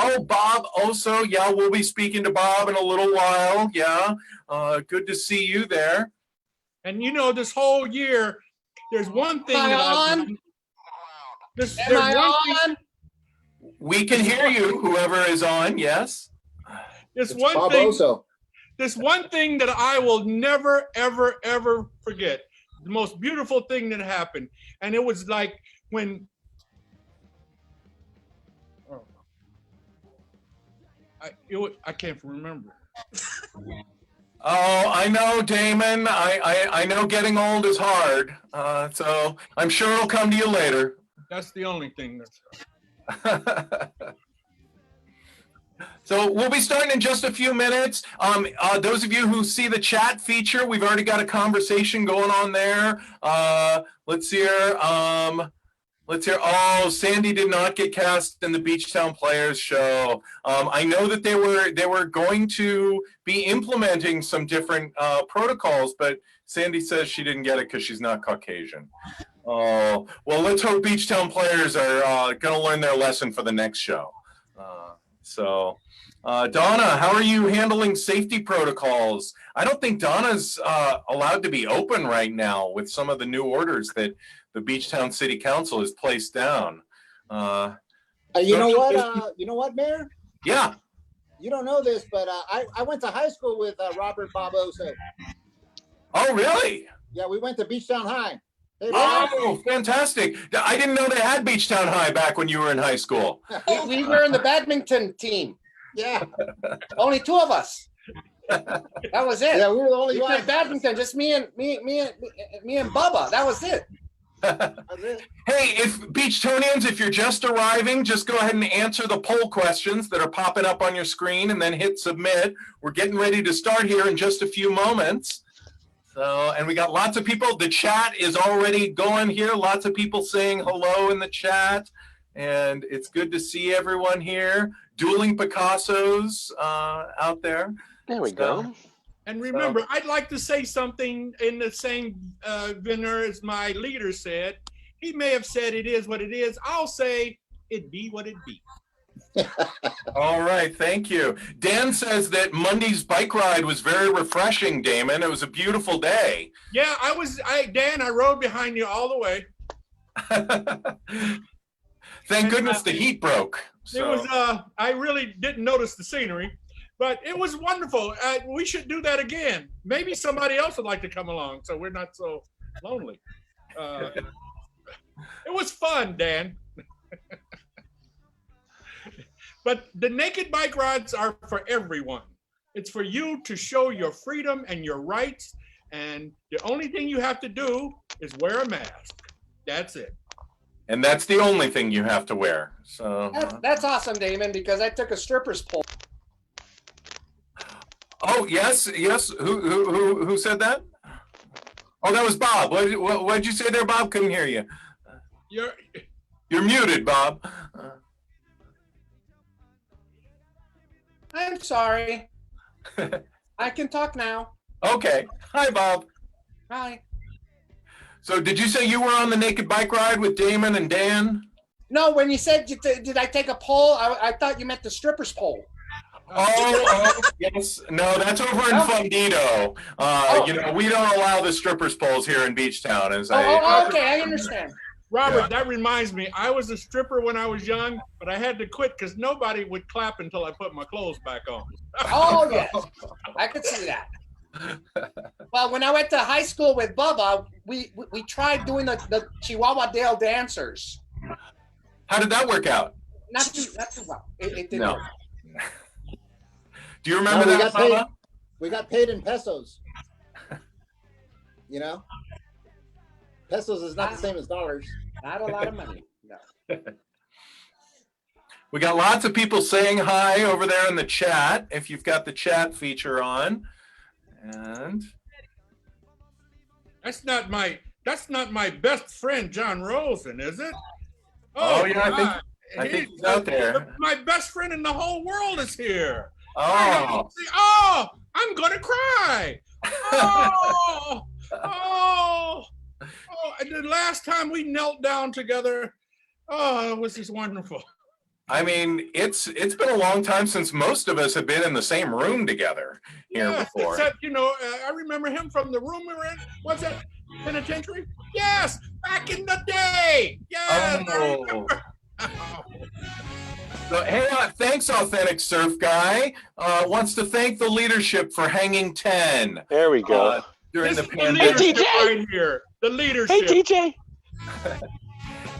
Oh, Bob also. Yeah, we'll be speaking to Bob in a little while. Yeah. Good to see you there. And you know, this whole year, there's one thing Am I on? Am I on? We can hear you, whoever is on, yes. This one thing that I will never, ever, ever forget. The most beautiful thing that happened. And it was like when I can't remember. Oh, I know, Damon. I know getting old is hard. So I'm sure it'll come to you later. That's the only thing that's. So we'll be starting in just a few minutes. Those of you who see the chat feature, we've already got a conversation going on there. Let's hear. Oh, Sandy did not get cast in the Beachtown Players show. I know that they were going to be implementing some different protocols, but Sandy says she didn't get it because she's not Caucasian. Oh, well, let's hope Beachtown Players are going to learn their lesson for the next show. Donna, how are you handling safety protocols? I don't think Donna's allowed to be open right now with some of the new orders that the Beachtown City Council has placed down. You know what, Mayor? Yeah. You don't know this, but I went to high school with Robert Barbosa. Oh, really? Yeah, we went to Beachtown High. Hey, oh, fantastic. I didn't know they had Beachtown High back when you were in high school. We were in the badminton team. Yeah. Only two of us. That was it. Yeah, we were the only ones. Badminton, just me and Bubba. That was it. Hey, if Beachtonians, if you're just arriving, just go ahead and answer the poll questions that are popping up on your screen and then hit submit. We're getting ready to start here in just a few moments. And we got lots of people. The chat is already going here. Lots of people saying hello in the chat. And it's good to see everyone here. Dueling Picassos out there. There we go. And remember, I'd like to say something in the same vein as my leader said. He may have said it is what it is. I'll say it be what it be. All right, thank you. Dan says that Monday's bike ride was very refreshing, Damon. It was a beautiful day. Yeah, Dan, I rode behind you all the way. Thank goodness the heat broke. So. It was, I really didn't notice the scenery, but it was wonderful. We should do that again. Maybe somebody else would like to come along so we're not so lonely. It was fun, Dan. But the naked bike rides are for everyone. It's for you to show your freedom and your rights. And the only thing you have to do is wear a mask. That's it. And that's the only thing you have to wear. So that's awesome, Damon, because I took a stripper's pole. Oh, yes. Who said that? Oh, that was Bob. What did you say there, Bob? Couldn't hear you. You're muted, Bob. I'm sorry. I can talk now. Okay. Hi, Bob. Hi. So did you say you were on the naked bike ride with Damon and Dan? No, when you said, did I take a pole? I thought you meant the stripper's pole. Oh, yes. No, that's over in Fundito. You know, we don't allow the strippers' poles here in Beachtown. Okay, I understand. Robert, that reminds me, I was a stripper when I was young, but I had to quit because nobody would clap until I put my clothes back on. Oh, yes. I could see that. Well, when I went to high school with Bubba, we tried doing the Chihuahua Dale dancers. How did that work out? Not too well. It didn't work. Do you remember that, Bubba? We got paid in pesos. You know? Pesos is not the same as dollars. Not a lot of money. No. We got lots of people saying hi over there in the chat, if you've got the chat feature on. And that's not my best friend John Rosen, is it? Oh yeah, I think he's out there. My best friend in the whole world is here. Oh, I'm gonna cry. Oh. And the last time we knelt down together, it was just wonderful. I mean, it's been a long time since most of us have been in the same room together here Yeah, before. except, I remember him from the room we were in. What's that? Penitentiary? Yes, back in the day. Yes, I Oh. remember. So, hey, thanks, Authentic Surf Guy. Wants to thank the leadership for hanging 10. There we go. During This the is the pandemic. leadership Hey, right here. The Hey, leadership. TJ.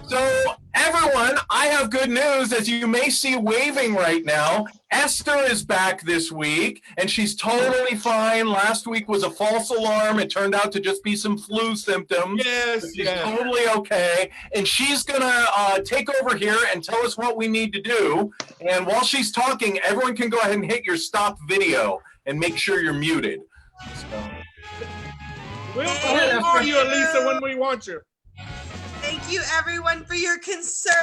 So, everyone, I have good news. As you may see waving right now, Esther is back this week, and she's totally fine. Last week was a false alarm. It turned out to just be some flu symptoms. Yes, She's yes. totally okay, and she's gonna take over here and tell us what we need to do. And while she's talking, everyone can go ahead and hit your stop video and make sure you're muted. So. We'll call you, Elisa, when we want you. Thank you, everyone, for your concern.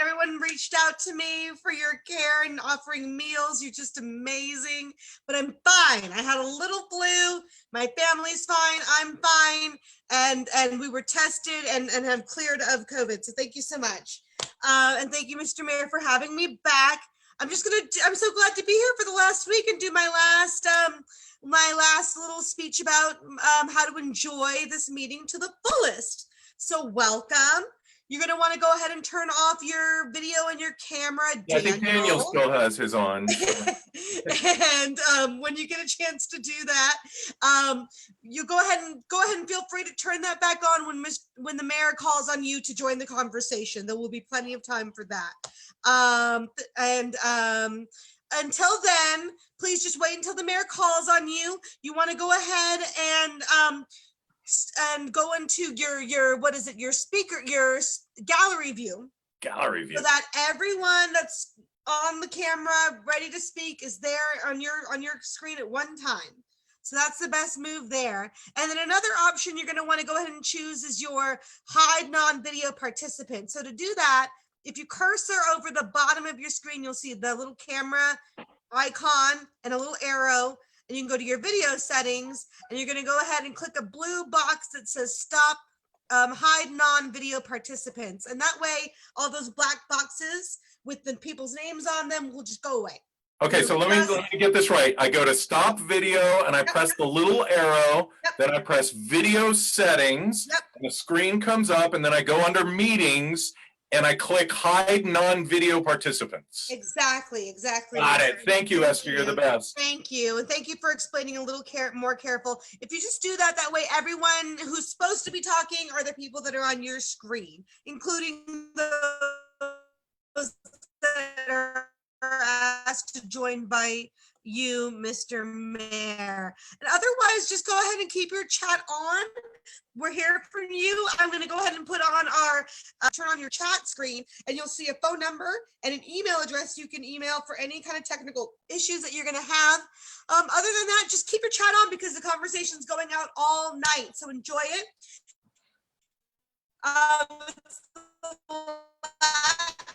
Everyone reached out to me for your care and offering meals. You're just amazing. But I'm fine. I had a little flu. My family's fine. I'm fine. And we were tested and have cleared of COVID. So thank you so much. And thank you, Mr. Mayor, for having me back. I'm so glad to be here for the last week and do my last little speech about how to enjoy this meeting to the fullest. So welcome. You're going to want to go ahead and turn off your video and your camera, Daniel. Yeah, I think Daniel still has his on. And when you get a chance to do that, you go ahead and feel free to turn that back on when the mayor calls on you to join the conversation. There will be plenty of time for that. Until then, please just wait until the mayor calls on you. You want to go ahead and go into your your gallery view. Gallery view. So that everyone that's on the camera ready to speak is there on your screen at one time. So that's the best move there. And then another option you're going to want to go ahead and choose is your hide non-video participant. So to do that, if you cursor over the bottom of your screen, you'll see the little camera icon and a little arrow. And you can go to your video settings and you're going to go ahead and click a blue box that says stop hide non-video participants. And that way, all those black boxes with the people's names on them will just go away. Okay, so let me get this right. I go to stop video and I press the little arrow, then I press video settings, and the screen comes up, and then I go under meetings and I click hide non-video participants. Exactly. Got it. Thank you, Esther. You're the best. Thank you. And thank you for explaining a little more careful. If you just do that, that way everyone who's supposed to be talking are the people that are on your screen, including those that are asked to join by you, Mr. Mayor. And otherwise, just go ahead and keep your chat on. We're here for you. I'm going to go ahead and put on our turn on your chat screen, and you'll see a phone number and an email address you can email for any kind of technical issues that you're going to have. Other than that, just keep your chat on because the conversation's going out all night. So enjoy it.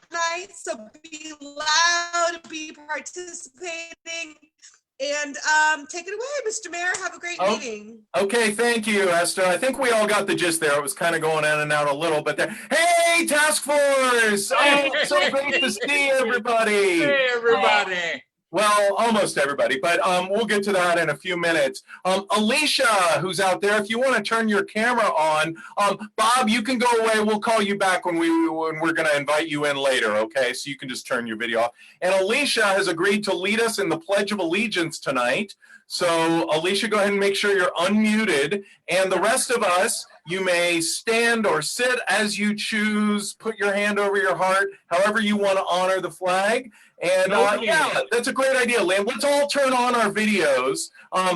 Night, so be loud, be participating, and take it away, Mr. Mayor. Have a great meeting. Okay, thank you, Esther. I think we all got the gist there. It was kind of going in and out a little bit there. Hey, task force! Oh, it's so great to see everybody. Hey, everybody. Well, almost everybody, but we'll get to that in a few minutes. Alicia, who's out there, if you want to turn your camera on, Bob, you can go away. We'll call you back when we're going to invite you in later, okay? So you can just turn your video off. And Alicia has agreed to lead us in the Pledge of Allegiance tonight. So, Alicia, go ahead and make sure you're unmuted. And the rest of us, you may stand or sit as you choose. Put your hand over your heart, however you want to honor the flag. And yeah, that's a great idea, Liam. Let's all turn on our videos,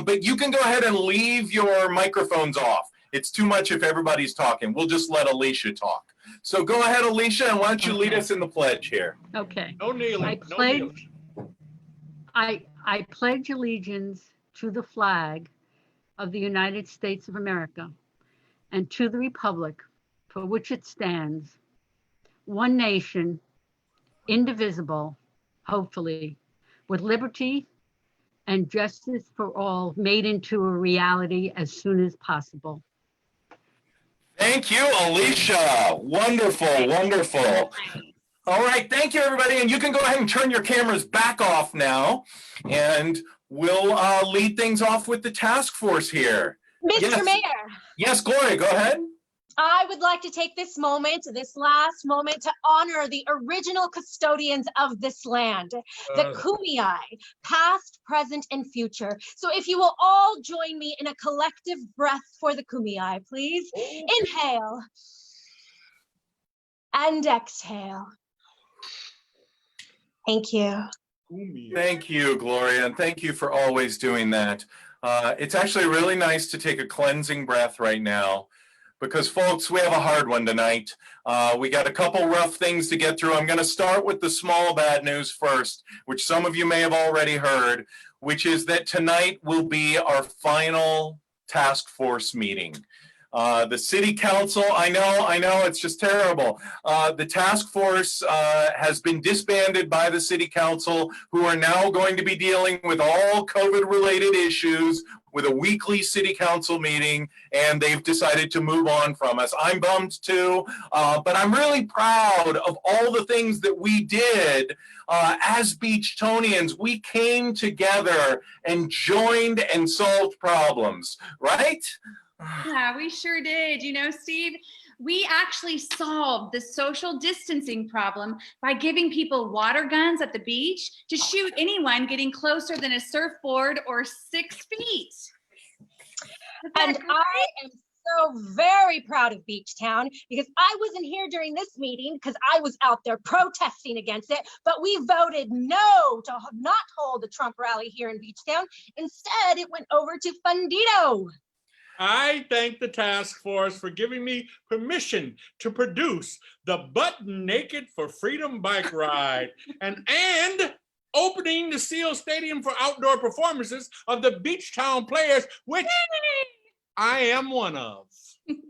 but you can go ahead and leave your microphones off. It's too much if everybody's talking. We'll just let Alicia talk. So go ahead, Alicia, and why don't you lead us in the pledge here? Okay. No kneeling. I pledge allegiance to the flag of the United States of America and to the republic for which it stands, one nation, indivisible, hopefully, with liberty and justice for all, made into a reality as soon as possible. Thank you, Alicia. Wonderful, wonderful. All right, thank you, everybody. And you can go ahead and turn your cameras back off now, and we'll lead things off with the task force here. Mr. Yes. Mayor, Yes, Gloria, go ahead. I would like to take this moment, this last moment, to honor the original custodians of this land, the Kumeyaay, past, present, and future. So if you will all join me in a collective breath for the Kumeyaay, please. Okay. Inhale and exhale. Thank you. Thank you, Gloria, and thank you for always doing that. It's actually really nice to take a cleansing breath right now, because folks, we have a hard one tonight. We got a couple rough things to get through. I'm going to start with the small bad news first, which some of you may have already heard, which is that tonight will be our final task force meeting. The city council, I know, it's just terrible. The task force has been disbanded by the city council, who are now going to be dealing with all COVID-related issues with a weekly city council meeting, and they've decided to move on from us. I'm bummed too, but I'm really proud of all the things that we did as Beachtonians. We came together and joined and solved problems, right? Yeah, we sure did. You know, Steve, we actually solved the social distancing problem by giving people water guns at the beach to shoot anyone getting closer than a surfboard or 6 feet. And I am so very proud of Beachtown, because I wasn't here during this meeting because I was out there protesting against it, but we voted no to not hold a Trump rally here in Beachtown. Instead, it went over to Fundito. I thank the task force for giving me permission to produce the Butt Naked for Freedom bike ride and opening the Seal Stadium for outdoor performances of the Beachtown Players, which I am one of.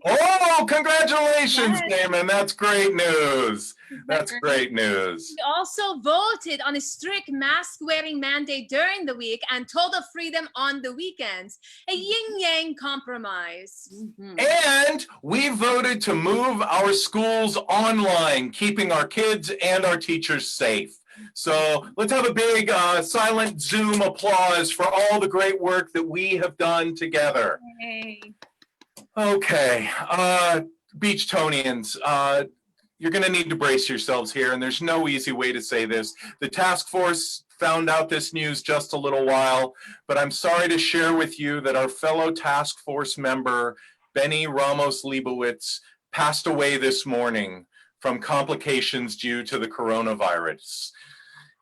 Oh, congratulations, Yes. Damon. That's great news. That's great news. We also voted on a strict mask wearing mandate during the week and total freedom on the weekends. A yin-yang compromise. And we voted to move our schools online, keeping our kids and our teachers safe. So let's have a big silent Zoom applause for all the great work that we have done together. Hey. Okay, Beachtonians, you're going to need to brace yourselves here, and there's no easy way to say this. The task force found out this news just a little while, but I'm sorry to share with you that our fellow task force member, Benny Ramos Leibowitz, passed away this morning from complications due to the coronavirus.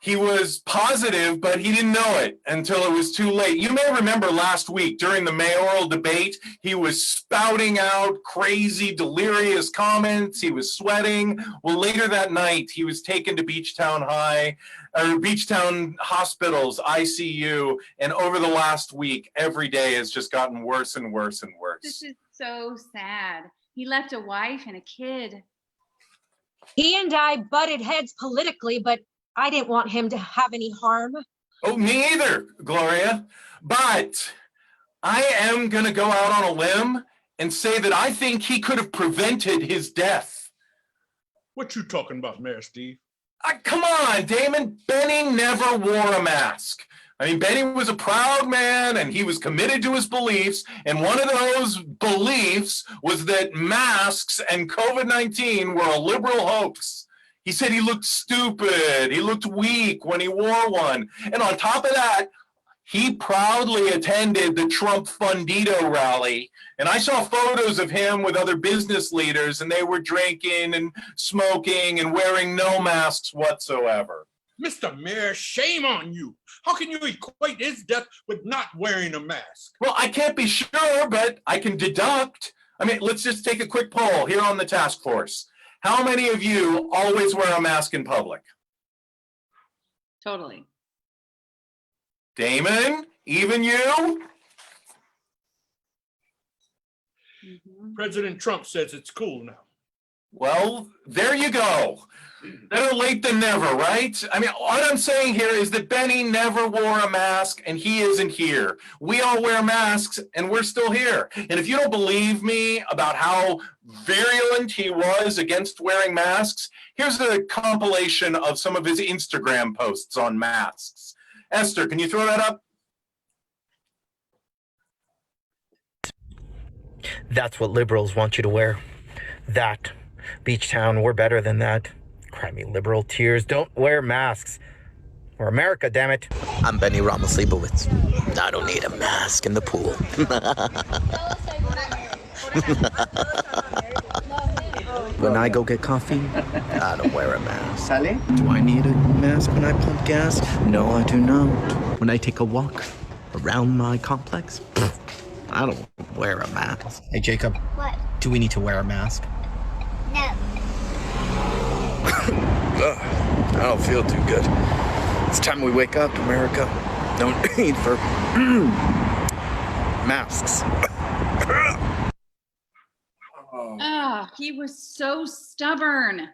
He was positive, but he didn't know it until it was too late. You may remember last week during the mayoral debate, he was spouting out crazy, delirious comments. He was sweating. Well, later that night, he was taken to Beachtown Hospital's ICU. And over the last week, every day has just gotten worse and worse and worse. This is so sad. He left a wife and a kid. He and I butted heads politically, but I didn't want him to have any harm. Oh, me either, Gloria. But I am going to go out on a limb and say that I think he could have prevented his death. What you talking about, Mayor Steve? Come on, Damon. Benny never wore a mask. I mean, Benny was a proud man and he was committed to his beliefs. And one of those beliefs was that masks and COVID-19 were a liberal hoax. He said he looked stupid, he looked weak when he wore one. And on top of that, he proudly attended the Trump Fundito rally. And I saw photos of him with other business leaders, and they were drinking and smoking and wearing no masks whatsoever. Mr. Mayor, shame on you. How can you equate his death with not wearing a mask? Well, I can't be sure, but I can deduct. I mean, let's just take a quick poll here on the task force. How many of you always wear a mask in public? Totally. Damon, even you? Mhm. President Trump says it's cool now. Well, there you go. Better late than never, right? I mean, what I'm saying here is that Benny never wore a mask and he isn't here. We all wear masks and we're still here. And if you don't believe me about how virulent he was against wearing masks, here's a compilation of some of his Instagram posts on masks. Esther, can you throw that up? That's what liberals want you to wear. That. Beachtown, we're better than that. Cry me liberal tears. Don't wear masks. We're America, damn it. I'm Benny Ramos Leibowitz. I don't need a mask in the pool. When I go get coffee, I don't wear a mask. Do I need a mask when I pump gas? No, I do not. When I take a walk around my complex, I don't wear a mask. Hey, Jacob. What? Do we need to wear a mask? No. I don't feel too good. It's time we wake up, America. No need for masks. Oh, he was so stubborn.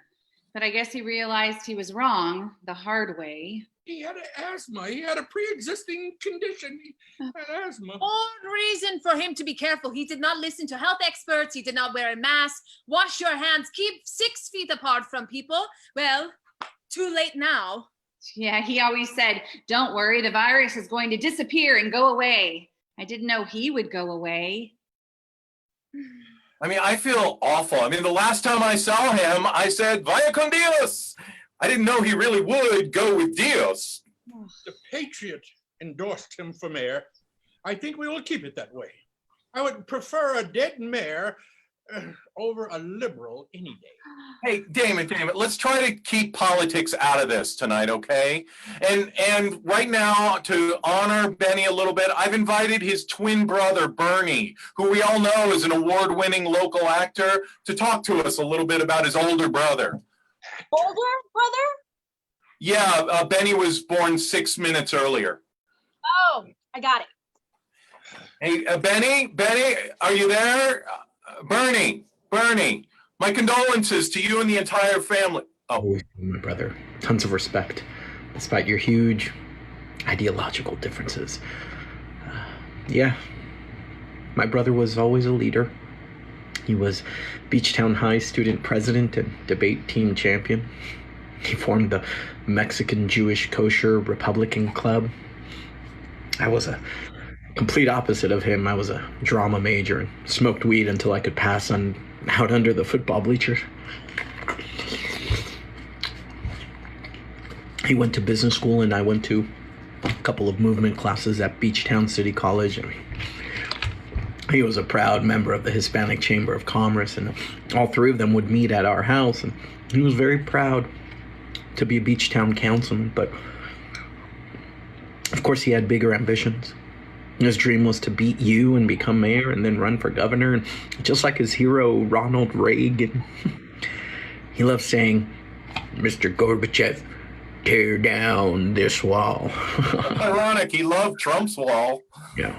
But I guess he realized he was wrong the hard way. He had asthma. He had a pre-existing condition. He had asthma. All reason for him to be careful. He did not listen to health experts. He did not wear a mask. Wash your hands. Keep 6 feet apart from people. Well, too late now. Yeah, he always said, don't worry, the virus is going to disappear and go away. I didn't know he would go away. I mean, I feel awful. I mean, the last time I saw him, I said, Vaya con Dios. I didn't know he really would go with Dios. The Patriot endorsed him for mayor. I think we will keep it that way. I would prefer a dead mayor over a liberal any day. Hey, Damon, let's try to keep politics out of this tonight, okay? And right now, to honor Benny a little bit, I've invited his twin brother, Bernie, who we all know is an award-winning local actor, to talk to us a little bit about his older brother. Older brother? Yeah, Benny was born 6 minutes earlier. Oh, I got it. Hey, Benny, are you there? Bernie, my condolences to you and the entire family. Oh, my brother, tons of respect, despite your huge ideological differences. Yeah, my brother was always a leader. He was Beachtown High student president and debate team champion. He formed the Mexican Jewish Kosher Republican Club. I was a complete opposite of him. I was a drama major and smoked weed until I could pass out under the football bleachers. He went to business school and I went to a couple of movement classes at Beachtown City College. He was a proud member of the Hispanic Chamber of Commerce, and all three of them would meet at our house, and he was very proud to be a Beachtown councilman, but of course he had bigger ambitions. His dream was to beat you and become mayor and then run for governor, and just like his hero Ronald Reagan, he loved saying, Mr. Gorbachev, tear down this wall. Ironic, he loved Trump's wall. Yeah,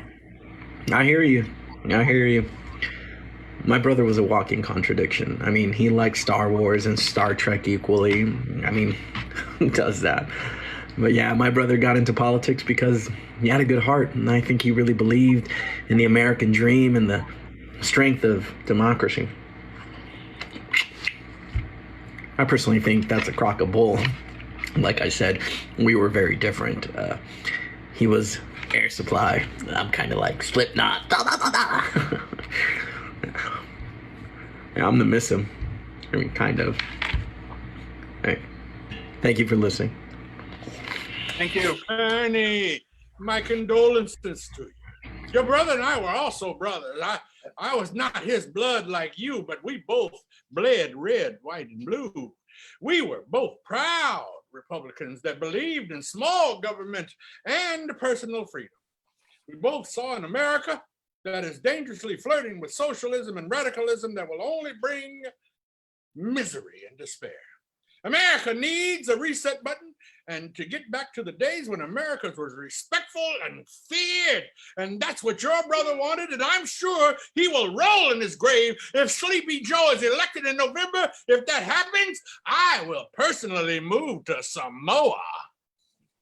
I hear you. My brother was a walking contradiction. I mean, he liked Star Wars and Star Trek equally. I mean, who does that? But yeah, my brother got into politics because he had a good heart, and I think he really believed in the American dream and the strength of democracy. I personally think that's a crock of bull. Like I said, we were very different. He was Air Supply. I'm kind of like Slipknot. Yeah, I'm the miss him. I mean, kind of. Hey, thank you for listening. Thank you. Ernie, my condolences to you. Your brother and I were also brothers. I was not his blood like you, but we both bled red, white, and blue. We were both proud Republicans that believed in small government and personal freedom. We both saw an America that is dangerously flirting with socialism and radicalism that will only bring misery and despair. America needs a reset button, and to get back to the days when America was respectful and feared. And that's what your brother wanted, and I'm sure he will roll in his grave if Sleepy Joe is elected in November. If that happens, I will personally move to Samoa.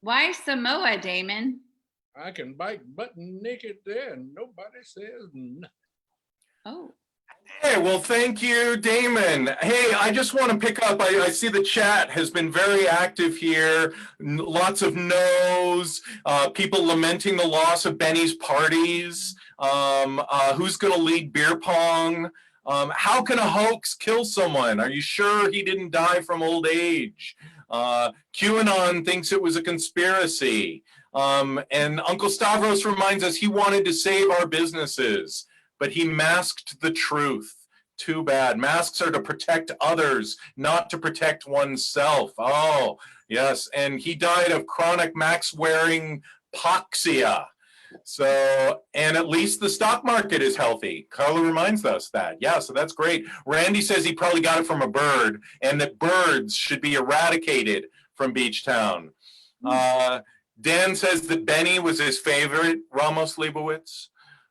Why Samoa, Damon? I can bike butt naked there and nobody says nothing. Oh. Hey, well, thank you, Damon. Hey, I just want to pick up. I see the chat has been very active here. Lots of no's, people lamenting the loss of Benny's parties. Who's going to lead beer pong? How can a hoax kill someone? Are you sure he didn't die from old age? QAnon thinks it was a conspiracy. And Uncle Stavros reminds us he wanted to save our businesses, but he masked the truth. Too bad. Masks are to protect others, not to protect oneself. Oh, yes. And he died of chronic mask-wearing poxia. So, and at least the stock market is healthy. Carla reminds us that. Yeah, so that's great. Randy says he probably got it from a bird, and that birds should be eradicated from Beachtown. Dan says that Benny was his favorite, Ramos Leibowitz.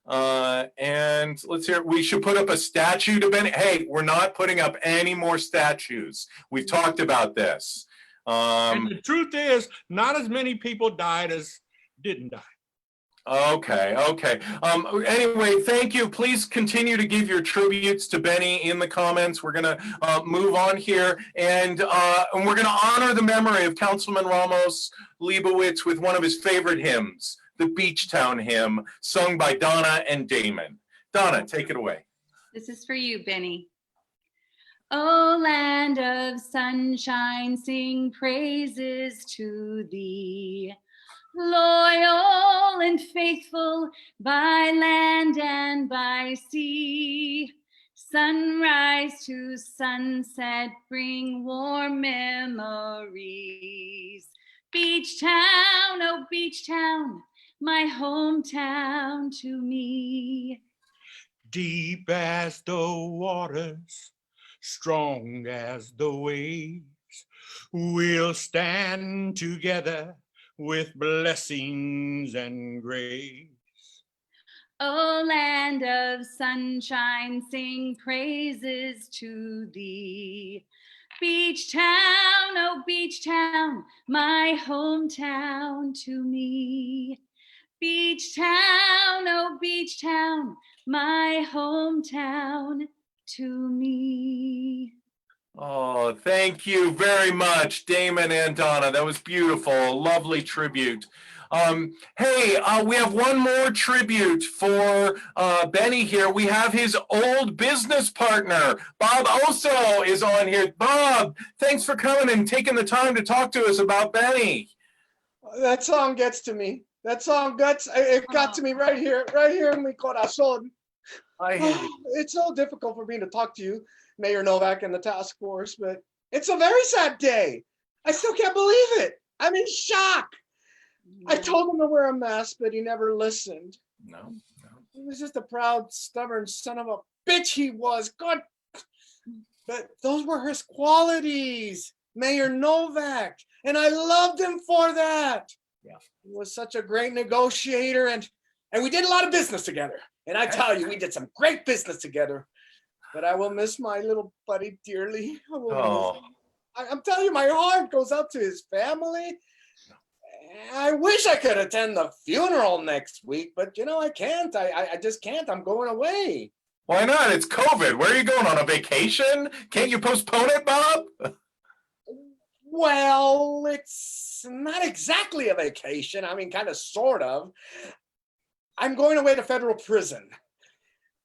And let's hear, we should put up a statue to Benny. Hey, we're not putting up any more statues. We've talked about this. And the truth is, not as many people died as didn't die. Okay. Anyway, thank you. Please continue to give your tributes to Benny in the comments. We're going to move on here, and we're going to honor the memory of Councilman Ramos Leibowitz with one of his favorite hymns, the Beachtown hymn, sung by Donna and Damon. Donna, take it away. This is for you, Benny. O land of sunshine, sing praises to thee. Loyal and faithful by land and by sea. Sunrise to sunset bring warm memories. Beachtown, oh Beachtown, my hometown to me. Deep as the waters, strong as the waves, we'll stand together with blessings and grace. O land of sunshine, sing praises to thee. Beachtown, oh Beachtown, my hometown to me. Beachtown, oh Beachtown, my hometown to me. Oh, thank you very much, Damon and Donna. That was beautiful. Lovely tribute. Hey, we have one more tribute for Benny here. We have his old business partner, Bob Oso, is on here. Bob, thanks for coming and taking the time to talk to us about Benny. That song gets to me. That song it got to me right here in mi corazón. It's so difficult for me to talk to you, Mayor Novak and the task force, but it's a very sad day. I still can't believe it. I'm in shock. I told him to wear a mask, but he never listened. No. He was just a proud, stubborn son of a bitch he was. God. But those were his qualities, Mayor Novak, and I loved him for that. Yeah. He was such a great negotiator, and we did a lot of business together. And I tell you, we did some great business together. But I will miss my little buddy dearly. I'm telling you, my heart goes out to his family. I wish I could attend the funeral next week, but I can't. I just can't. I'm going away. Why not? It's COVID. Where are you going, on a vacation? Can't you postpone it, Bob? Well, it's not exactly a vacation. I mean, kind of, sort of. I'm going away to federal prison.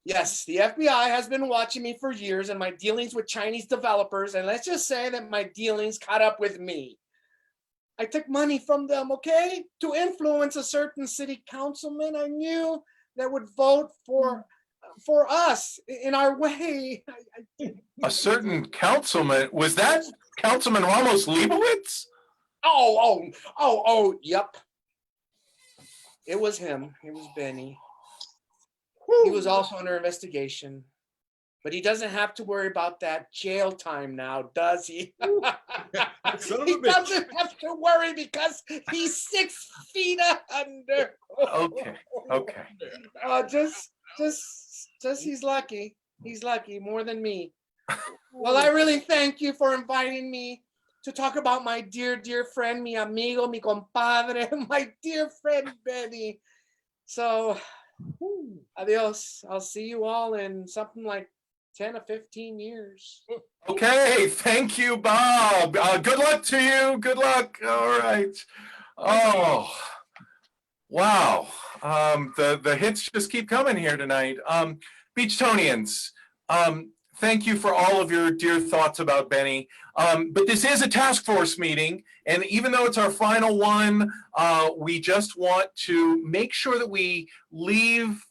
Yes, the FBI has been watching me for years and my dealings with Chinese developers, and let's just say that my dealings caught up with me. I took money from them, okay, to influence a certain city councilman I knew that would vote for us in our way. A certain councilman? Was that Councilman Ramos Leibowitz? Yep. It was him. It was Benny. He was also under investigation. But he doesn't have to worry about that jail time now, does he? Son of He a bitch. doesn't have to worry because he's 6 feet under. Okay. Okay. Just he's lucky. He's lucky more than me. Well, I really thank you for inviting me to talk about my dear, dear friend, mi amigo, mi compadre, my dear friend Benny. So, adios. I'll see you all in something like 10 or 15 years. Okay. Thank you, Bob. Good luck to you. Good luck. All right. Oh, wow. The hits just keep coming here tonight. Beachtonians, thank you for all of your dear thoughts about Benny. But this is a task force meeting, and even though it's our final one, we just want to make sure that we leave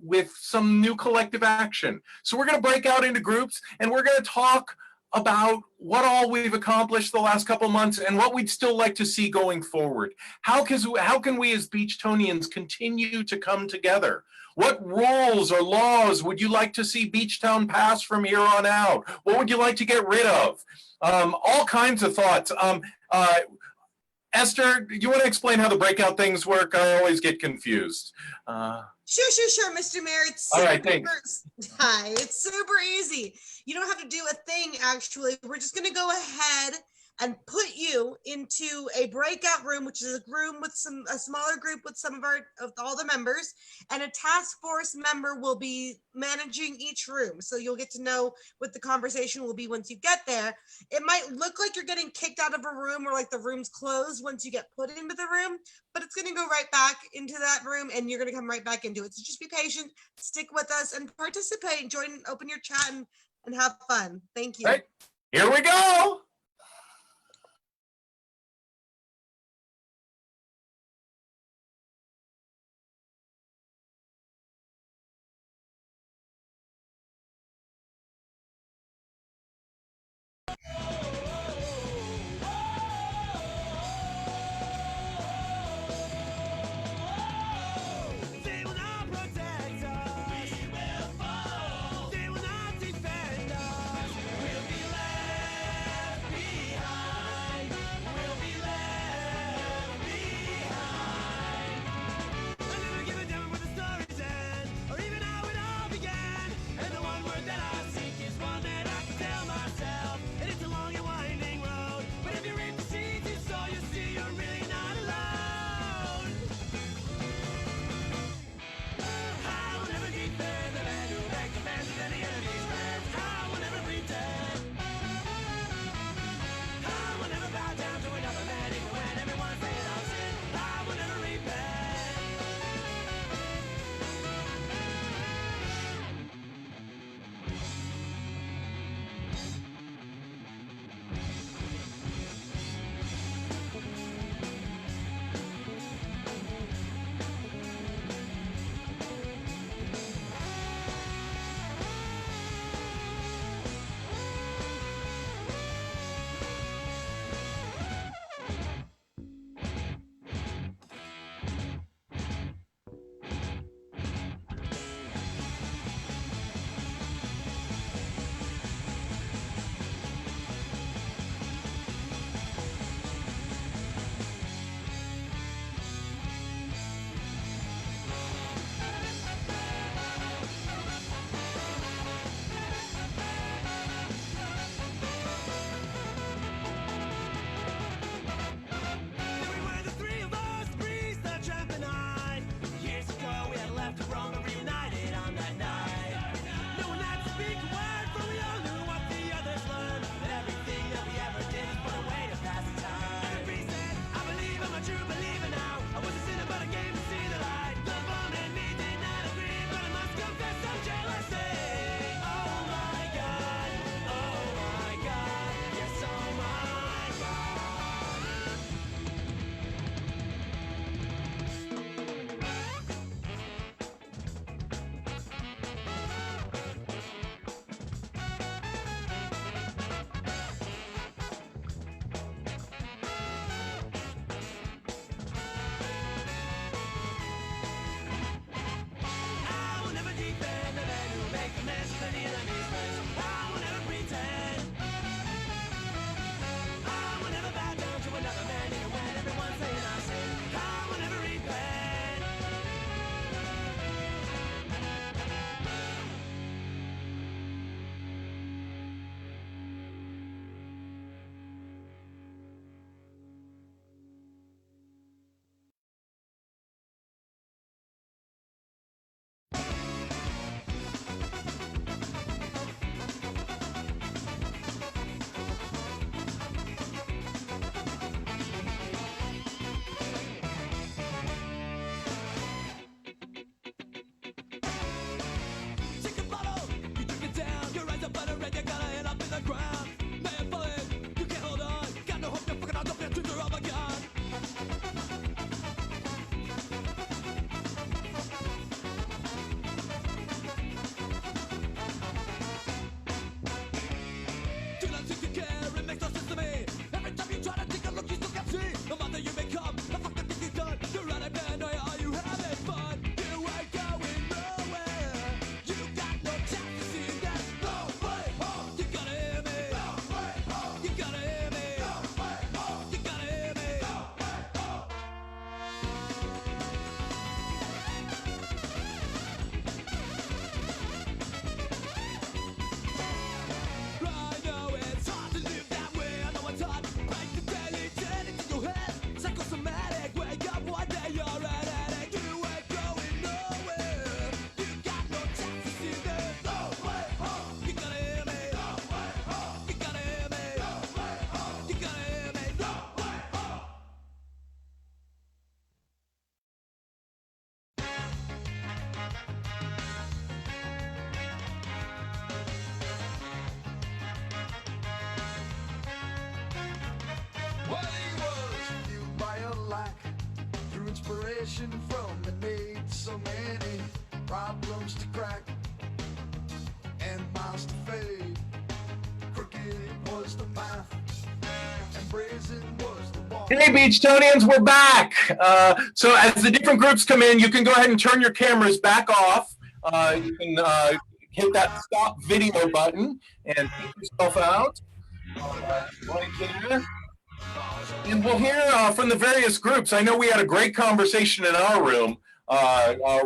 with some new collective action. So we're going to break out into groups, and we're going to talk about what all we've accomplished the last couple months and what we'd still like to see going forward. How can we as Beachtonians continue to come together? What rules or laws would you like to see Beachtown pass from here on out? What would you like to get rid of? All kinds of thoughts. Esther, you want to explain how the breakout things work? I always get confused. Sure, Mr. Mayor. It's All right, thanks. Hi, it's super easy. You don't have to do a thing, actually. We're just going to go ahead and put you into a breakout room, which is a room with a smaller group with some of all the members, and a task force member will be managing each room. So you'll get to know what the conversation will be once you get there. It might look like you're getting kicked out of a room or like the room's closed once you get put into the room, but it's going to go right back into that room and you're going to come right back into it. So just be patient, stick with us and participate, join, open your chat and have fun. Thank you. Right. Here we go. inspiration from and made so many problems to crack and miles to fade. Crooked was the path and brazen was the wall. Hey, Beachtonians, we're back. So as the different groups come in, you can go ahead and turn your cameras back off. You can hit that stop video button and take yourself out right there. And we'll hear from the various groups. I know we had a great conversation in our room,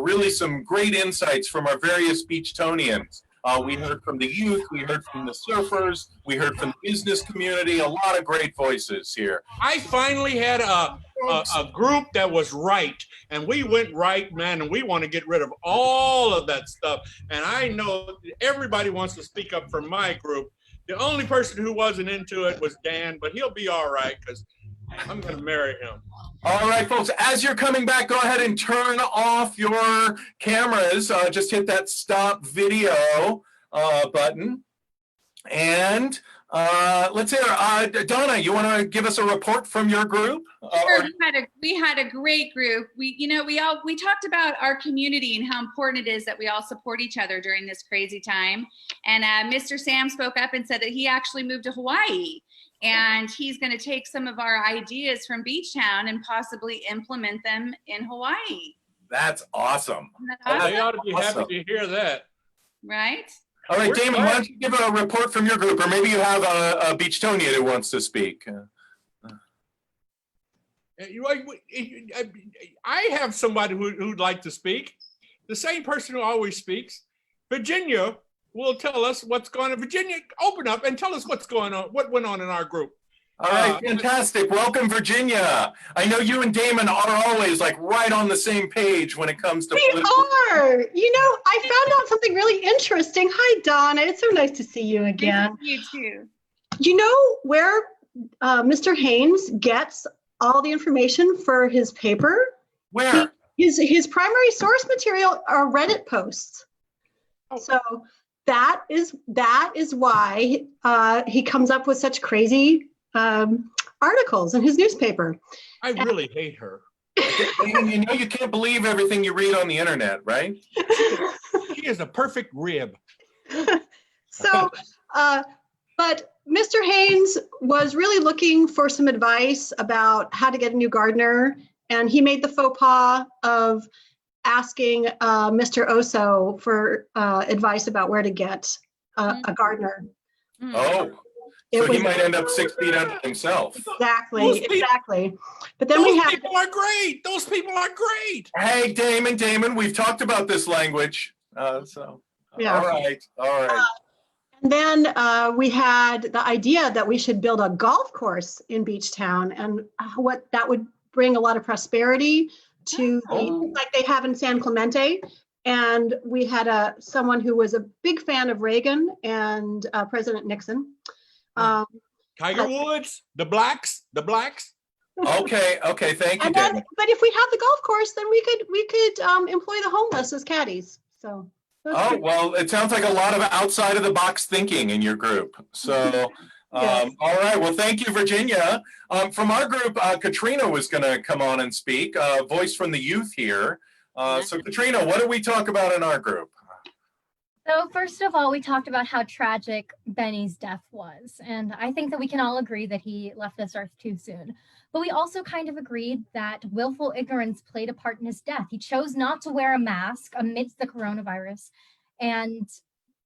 really some great insights from our various Beachtonians. We heard from the youth, we heard from the surfers, we heard from the business community, a lot of great voices here. I finally had a group that was right, and we went right, man, and we want to get rid of all of that stuff. And I know everybody wants to speak up for my group. The only person who wasn't into it was Dan, but he'll be all right because I'm going to marry him. All right, folks, as you're coming back, go ahead and turn off your cameras. Just hit that stop video button. And let's hear, Donna, you want to give us a report from your group? Sure, we had a great group. We talked about our community and how important it is that we all support each other during this crazy time. And Mr. Sam spoke up and said that he actually moved to Hawaii. And he's going to take some of our ideas from Beachtown and possibly implement them in Hawaii. That's awesome. They ought to be happy to hear that. Right? All right, Damon, why don't you give a report from your group, or maybe you have a Beachtonian who wants to speak. I have somebody who'd like to speak. The same person who always speaks. Virginia will tell us what's going on. Virginia, open up and tell us what's going on, what went on in our group. All right, fantastic. Welcome, Virginia. I know you and Damon are always like right on the same page when it comes to We are. You know, I found out something really interesting. Hi, Donna. It's so nice to see you again. You too. You know where Mr. Haynes gets all the information for his paper? Where? His primary source material are Reddit posts. So that is why he comes up with such crazy articles in his newspaper. I really hate her. You know, you can't believe everything you read on the internet, right? She is a perfect rib. So, but Mr. Haynes was really looking for some advice about how to get a new gardener, and he made the faux pas of asking Mr. Oso for advice about where to get a gardener. Oh. So he might end up 6 feet under himself. Exactly. But then we have. Those people are great. Those people are great. Hey, Damon, we've talked about this language. Yeah. All right. And then we had the idea that we should build a golf course in Beachtown, and what that would bring a lot of prosperity to like they have in San Clemente. And we had someone who was a big fan of Reagan and President Nixon. Tiger Woods, the blacks. Okay, thank you, Damon. But if we have the golf course, then we could employ the homeless as caddies. So. Well, it sounds like a lot of outside of the box thinking in your group. So, Yes. All right. Well, thank you, Virginia. From our group, Katrina was going to come on and speak, voice from the youth here. So, Katrina, what did we talk about in our group? So first of all, we talked about how tragic Benny's death was. And I think that we can all agree that he left this earth too soon. But we also kind of agreed that willful ignorance played a part in his death. He chose not to wear a mask amidst the coronavirus. And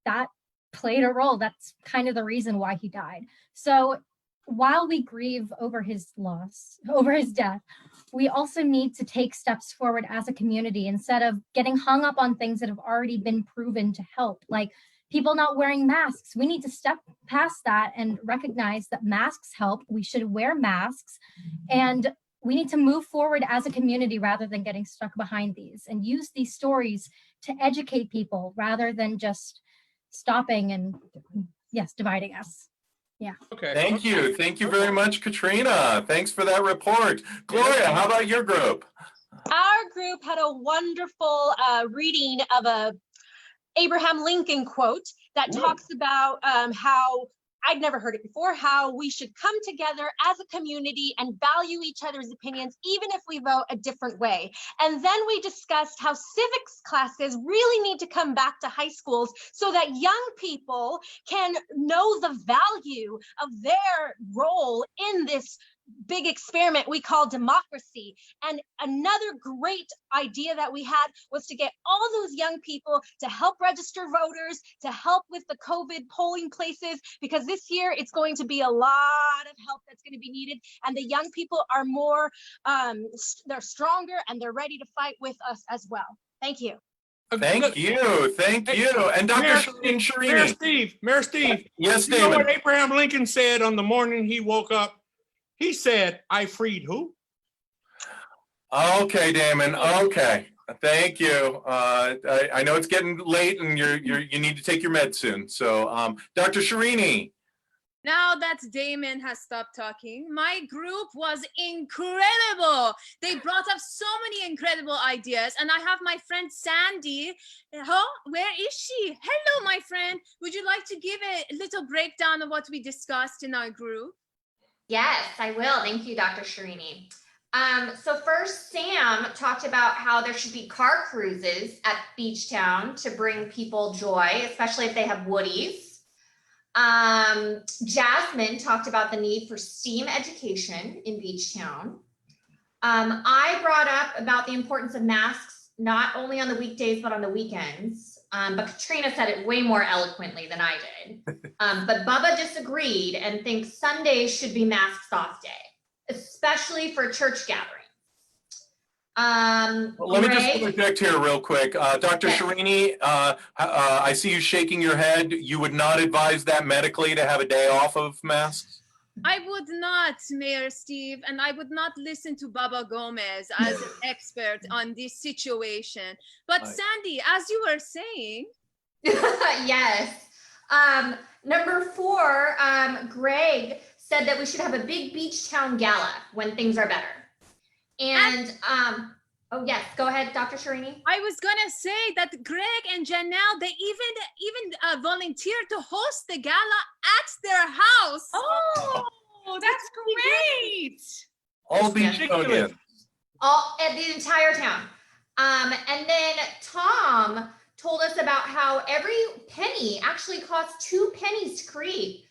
that played a role. That's kind of the reason why he died. So while we grieve over his loss, over his death, we also need to take steps forward as a community instead of getting hung up on things that have already been proven to help, like people not wearing masks. We need to step past that and recognize that masks help. We should wear masks, and we need to move forward as a community rather than getting stuck behind these, and use these stories to educate people rather than just stopping and, yes, dividing us. Yeah. Okay. Thank you. Thank you very much, Katrina. Thanks for that report. Gloria, how about your group? Our group had a wonderful reading of a Abraham Lincoln quote that talks about how I'd never heard it before, how we should come together as a community and value each other's opinions, even if we vote a different way. And then we discussed how civics classes really need to come back to high schools so that young people can know the value of their role in this big experiment we call democracy. And another great idea that we had was to get all those young people to help register voters, to help with the COVID polling places, because this year it's going to be a lot of help that's going to be needed. And the young people are more, they're stronger and they're ready to fight with us as well. Thank you. Thank you. Thank you. And Dr. Sharini. Mayor Steve. Yes, you know David. what Abraham Lincoln said on the morning he woke up? He said, I freed who? Okay, Damon. Okay. Thank you. I know it's getting late and you need to take your meds soon. So Dr. Sharini. Now that Damon has stopped talking, my group was incredible. They brought up so many incredible ideas, and I have my friend Sandy. Huh? Where is she? Hello, my friend. Would you like to give a little breakdown of what we discussed in our group? Yes, I will. Thank you, Dr. Sharini. So first, Sam talked about how there should be car cruises at Beachtown to bring people joy, especially if they have woodies. Jasmine talked about the need for STEAM education in Beachtown. I brought up about the importance of masks, not only on the weekdays, but on the weekends. But Katrina said it way more eloquently than I did. But Bubba disagreed and thinks Sundays should be masks off day, especially for church gatherings. Let me just interject here real quick. Dr. Sharini, I see you shaking your head. You would not advise that medically to have a day off of masks? I would not, Mayor Steve, and I would not listen to Baba Gomez as an expert on this situation. But Sandy, as you were saying. Yes. Number 4, Greg said that we should have a big Beachtown gala when things are better. And oh yes, go ahead, Dr. Sharini. I was gonna say that Greg and Janelle, they even volunteered to host the gala at their house. Oh, that's great. All Beachtownians. All at the entire town. And then Tom told us about how every penny actually costs 2 pennies to create.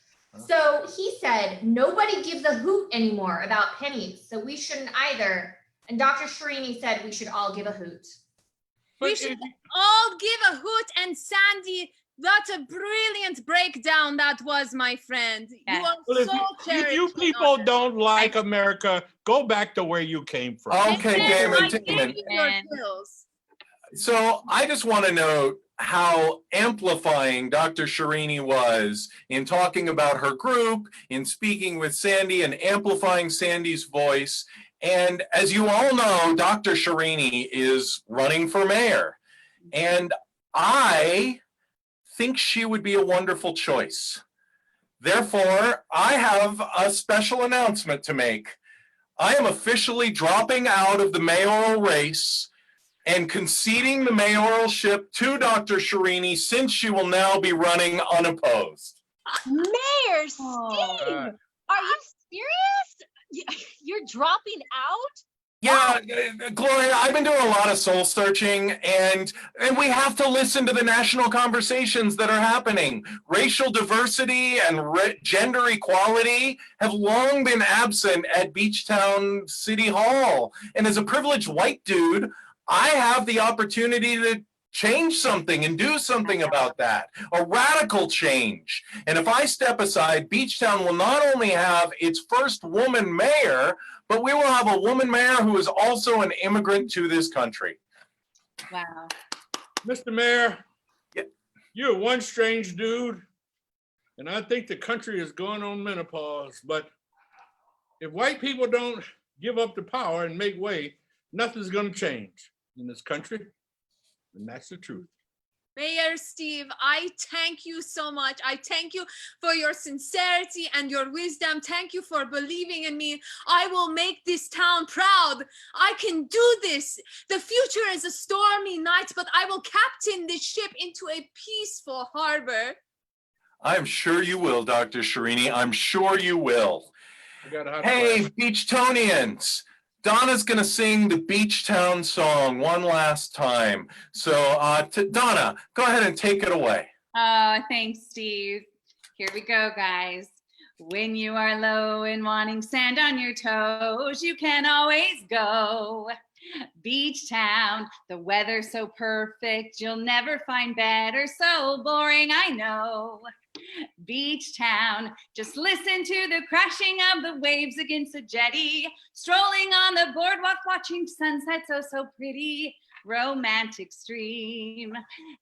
So he said, nobody gives a hoot anymore about pennies, so we shouldn't either. And Dr. Sharini said we should all give a hoot. We should all give a hoot. And Sandy, what a brilliant breakdown that was, my friend. You are If you people don't like America, go back to where you came from. Okay, Damon. So I just want to note how amplifying Dr. Sharini was in talking about her group, in speaking with Sandy and amplifying Sandy's voice. And as you all know, Dr. Sharini is running for mayor. And I think she would be a wonderful choice. Therefore, I have a special announcement to make. I am officially dropping out of the mayoral race and conceding the mayoralship to Dr. Sharini, since she will now be running unopposed. Mayor Steve, are you serious? You're dropping out? Yeah, Gloria, I've been doing a lot of soul searching, and we have to listen to the national conversations that are happening. Racial diversity and gender equality have long been absent at Beachtown City Hall. And as a privileged white dude, I have the opportunity to change something and do something about that, a radical change. And if I step aside, Beachtown will not only have its first woman mayor, but we will have a woman mayor who is also an immigrant to this country. Wow. Mr. Mayor, you're one strange dude, and I think the country is going on menopause, but if white people don't give up the power and make way, nothing's gonna change in this country, and that's the truth. Mayor Steve, I thank you so much. I thank you for your sincerity and your wisdom. Thank you for believing in me. I will make this town proud. I can do this. The future is a stormy night, but I will captain this ship into a peaceful harbor. I'm sure you will, Dr. Shirini. I'm sure you will. I got a hot Hey, flash. Beachtonians. Donna's going to sing the Beachtown song one last time. So, Donna, go ahead and take it away. Oh, thanks, Steve. Here we go, guys. When you are low and wanting sand on your toes, you can always go. Beachtown, the weather's so perfect, you'll never find better. So boring, I know. Beachtown, just listen to the crashing of the waves against the jetty. Strolling on the boardwalk, watching sunsets, oh so pretty. Romantic stream.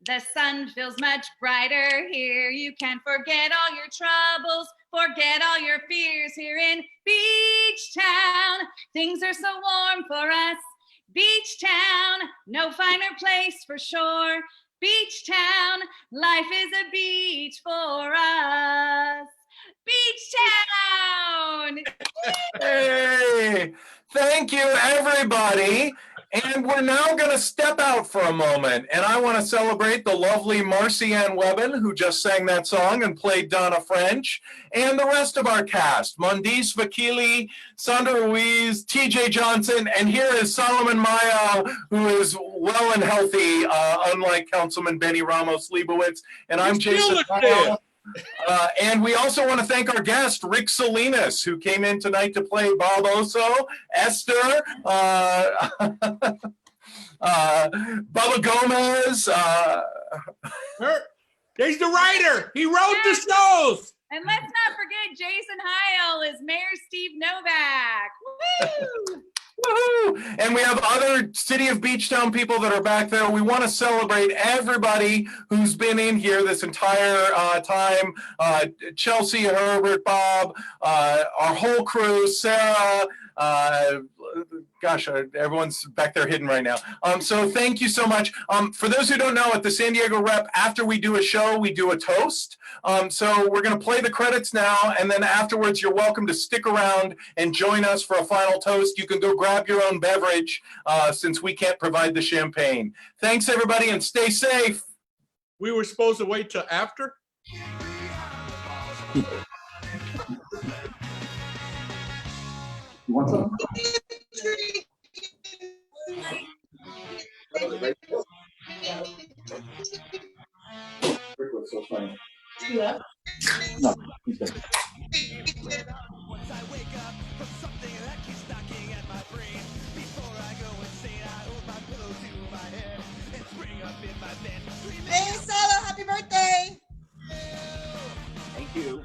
The sun feels much brighter here. You can forget all your troubles, forget all your fears here in Beachtown. Things are so warm for us. Beachtown, no finer place for sure. Beachtown, life is a beach for us. Beachtown! Hey, thank you, everybody. And we're now going to step out for a moment. And I want to celebrate the lovely Marcy Ann Webben, who just sang that song and played Donna French, and the rest of our cast, Mondis Vakili, Sandra Ruiz, TJ Johnson, and here is Solomon Mayo, who is well and healthy, unlike Councilman Benny Ramos Leibowitz. And I'm Jason Mayo. And we also want to thank our guest, Rick Salinas, who came in tonight to play Bob Oso, Esther, Bubba Gomez. He's the writer. He wrote the shows. And let's not forget Jason Heil is Mayor Steve Novak. Woo! Woohoo! And we have other City of Beachtown people that are back there. We want to celebrate everybody who's been in here this entire time. Chelsea, Herbert, Bob, our whole crew, Sarah, gosh, everyone's back there hidden right now. So thank you so much. For those who don't know, at the San Diego Rep, after we do a show, we do a toast. So we're going to play the credits now, and then afterwards, you're welcome to stick around and join us for a final toast. You can go grab your own beverage since we can't provide the champagne. Thanks, everybody, and stay safe. We were supposed to wait till after? You want some? Rick was so funny. No, he's good. Hey, Salo, happy birthday! Thank you.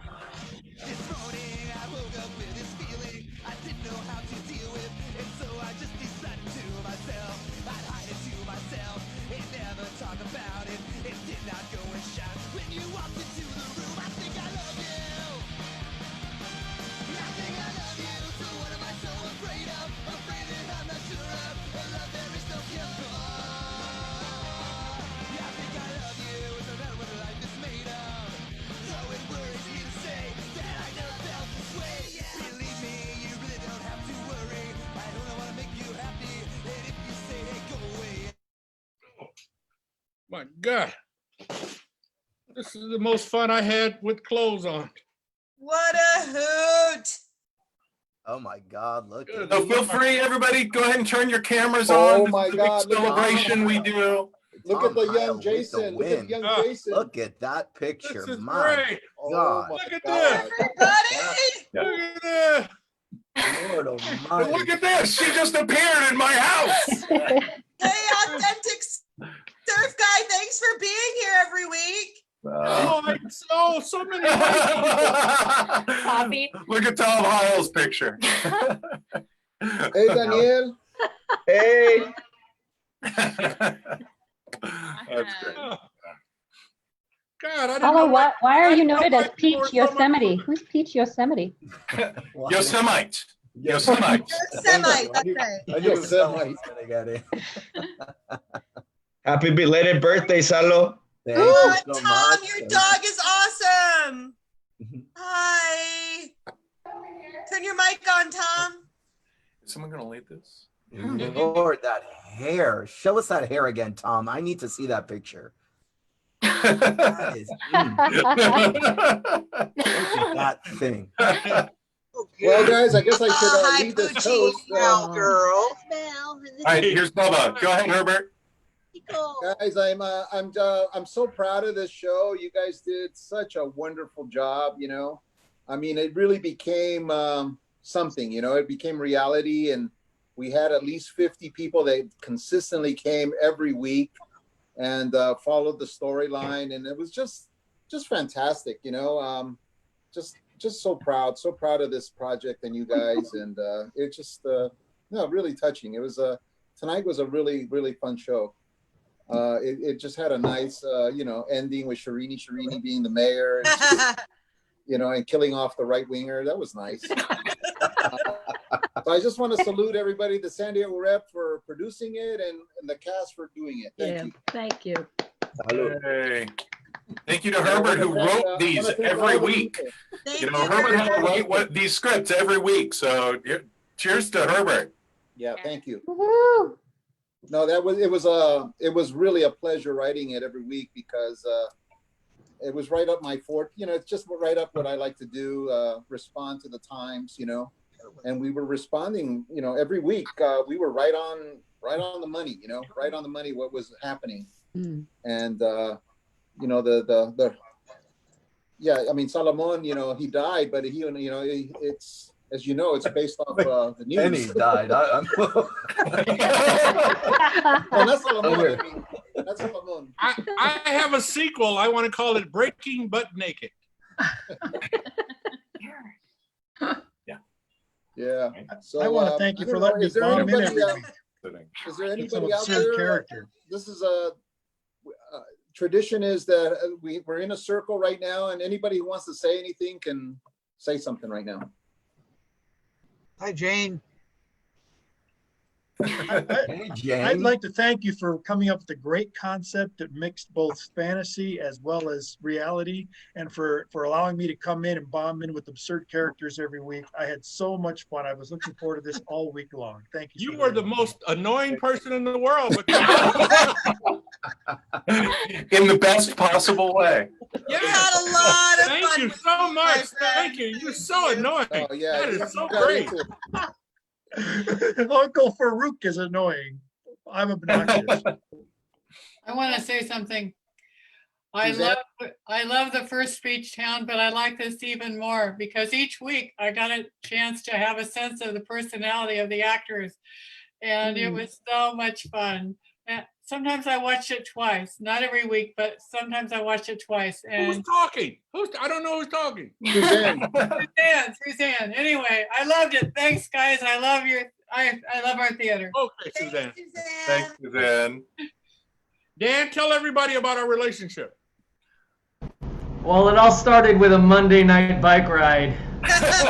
My God. This is the most fun I had with clothes on. What a hoot! Oh my God, look at So feel free, everybody, go ahead and turn your cameras Oh on. my This is God, the big celebration we do. Look at the young Jason. Look at the young Jason. Look at that picture. This is My great. God. Look at God. this. Look at this. Lord And almighty. look at this. She just appeared in my house. Hey, authentic surf guy, thanks for being here every week. Oh, so many. Coffee. Look at Tom Heil's picture. Hey, Daniel. Hey. That's great. God, I didn't Hello, know why are you didn't know noted as right Peach before someone- Yosemite? Who's Peach Yosemite? Yosemite. Yosemite. Yosemite, that's right. I knew someone was gonna get it. Happy belated birthday, Salo. Thank Oh, you so Tom, much. your dog is awesome. Hi. Turn your mic on, Tom. Is someone going to lead this? Lord, that hair. Show us that hair again, Tom. I need to see that picture. That is that thing. Well, guys, I guess I should Hi, lead this Poochie. toast. Now, girl. All right, here's Bubba. Go ahead, Herbert. Guys, I'm so proud of this show. You guys did such a wonderful job. You know, I mean, it really became something. You know, it became reality, and we had at least 50 people that consistently came every week and followed the storyline, and it was just fantastic. You know, just so proud of this project and you guys, and it just no, really touching. It was tonight was a really fun show. It just had a nice you know, ending with Sharini being the mayor, and just, you know, and killing off the right winger. That was nice. So I just want to salute everybody, the San Diego rep for producing it, and the cast for doing it. Thank you. Thank you. Hey. Thank you to Herbert, who wrote these every week. You know, Herbert had to write these scripts every week. So cheers to Herbert. Yeah, thank you. Woo-hoo. No, it was really a pleasure writing it every week, because it was right up my forte. You know, it's just right up what I like to do, respond to the times, you know, and we were responding, you know, every week. We were right on the money, you know, right on the money what was happening. And you know, yeah, I mean, Salomon, you know, he died, but he, you know, it's, as you know, it's based off the news. And he died. Well, that's Salomon. I mean, that's Salomon. I have a sequel. I want to call it Breaking Butt Naked. Yeah. So I want to thank you for letting me bomb in every week. Is there It's an anybody out absurd there? character. This is a tradition, is that we're in a circle right now, and anybody who wants to say anything can say something right now. Hi, Jane. Hey, Jane. I'd like to thank you for coming up with a great concept that mixed both fantasy as well as reality, and for allowing me to come in and bomb in with absurd characters every week. I had so much fun. I was looking forward to this all week long. Thank you. You were the most annoying person in the world. But In the best possible way. yeah, had a lot of thank fun you with so you, much. my friend. Thank you. You're so annoying. Oh yeah, That you is so got great. into it. Uncle Farouk is annoying. I'm obnoxious. I want to say something. I Who's that? love the first Beachtown, but I like this even more because each week I got a chance to have a sense of the personality of the actors, and it was so much fun. And sometimes I watch it twice, not every week, but sometimes I watch it twice. Who's And talking? I don't know who's talking. Suzanne. Anyway, I loved it. Thanks, guys. I love I love our theater. Okay, Suzanne. Thanks, Suzanne. Dan, tell everybody about our relationship. Well, it all started with a Monday night bike ride. That's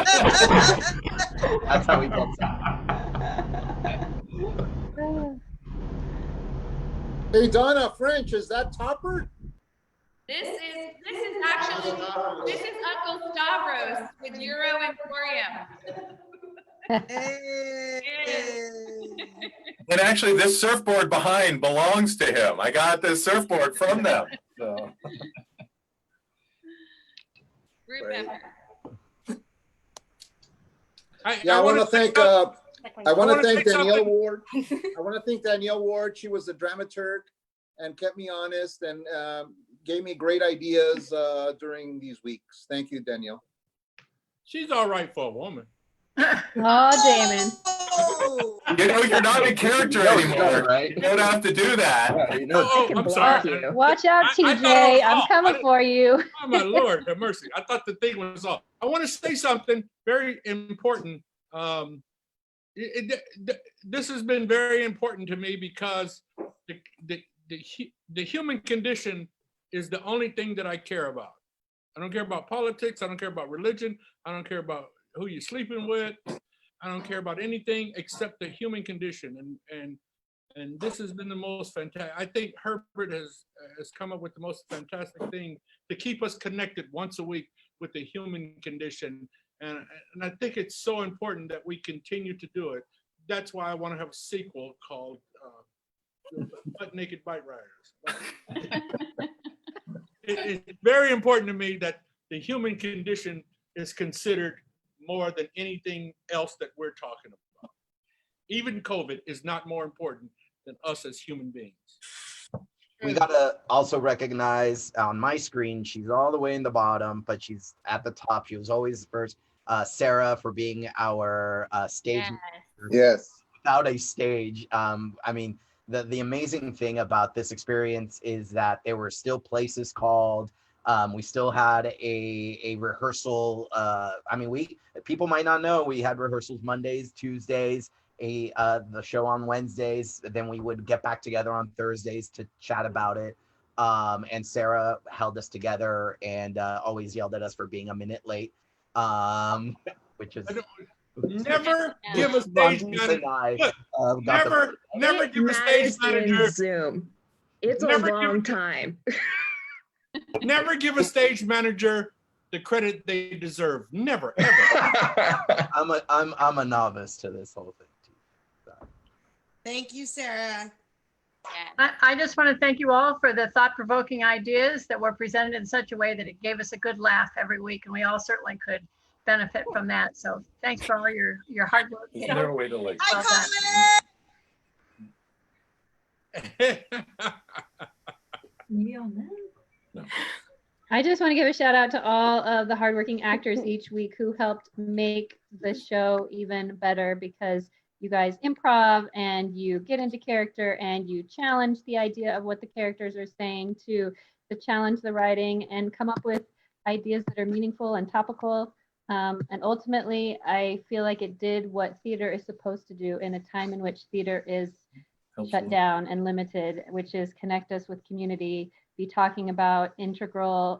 how we get Hey, Donna French, is that Topper? This is actually Uncle Stavros with Euro Emporium. And actually, this surfboard behind belongs to him. I got this surfboard from them. So. Root member. I want to thank Danielle something. Ward. I want to thank Danielle Ward. She was a dramaturg and kept me honest and gave me great ideas during these weeks. Thank you, Danielle. She's all right for a woman. Oh, Damon. You know, you're not a character anymore. Right? You don't have to do that. Oh, I'm sorry. Watch out, TJ. I'm coming for you. Oh, my Lord, have mercy. I thought the thing was off. I want to say something very important. This has been very important to me because the human condition is the only thing that I care about. I don't care about politics. I don't care about religion. I don't care about who you're sleeping with. I don't care about anything except the human condition. And this has been the most fantastic. I think Herbert has come up with the most fantastic thing to keep us connected once a week with the human condition. And I think it's so important that we continue to do it. That's why I want to have a sequel called Butt Naked Bike Riders. it's very important to me that the human condition is considered more than anything else that we're talking about. Even COVID is not more important than us as human beings. We gotta also recognize on my screen, she's all the way in the bottom, but she's at the top. She was always first. Sarah for being our stage. Yes. Without a stage, I mean, the amazing thing about this experience is that there were still places called. We still had a rehearsal. I mean, people might not know we had rehearsals Mondays, Tuesdays, the show on Wednesdays. Then we would get back together on Thursdays to chat about it. And Sarah held us together and always yelled at us for being a minute late, which is never give a stage manager. Never give a stage manager Zoom. It's a long time. Never give a stage manager the credit they deserve. Never, ever. I'm a novice to this whole thing too. So. Thank you, Sarah. I just want to thank you all for the thought-provoking ideas that were presented in such a way that it gave us a good laugh every week, and we all certainly could benefit from that. So thanks for all your hard work. There's no way to like. I just want to give a shout out to all of the hardworking actors each week who helped make the show even better, because you guys improv and you get into character and you challenge the idea of what the characters are saying to challenge the writing and come up with ideas that are meaningful and topical. And ultimately, I feel like it did what theater is supposed to do in a time in which theater is shut down and limited, which is connect us with community, be talking about integral,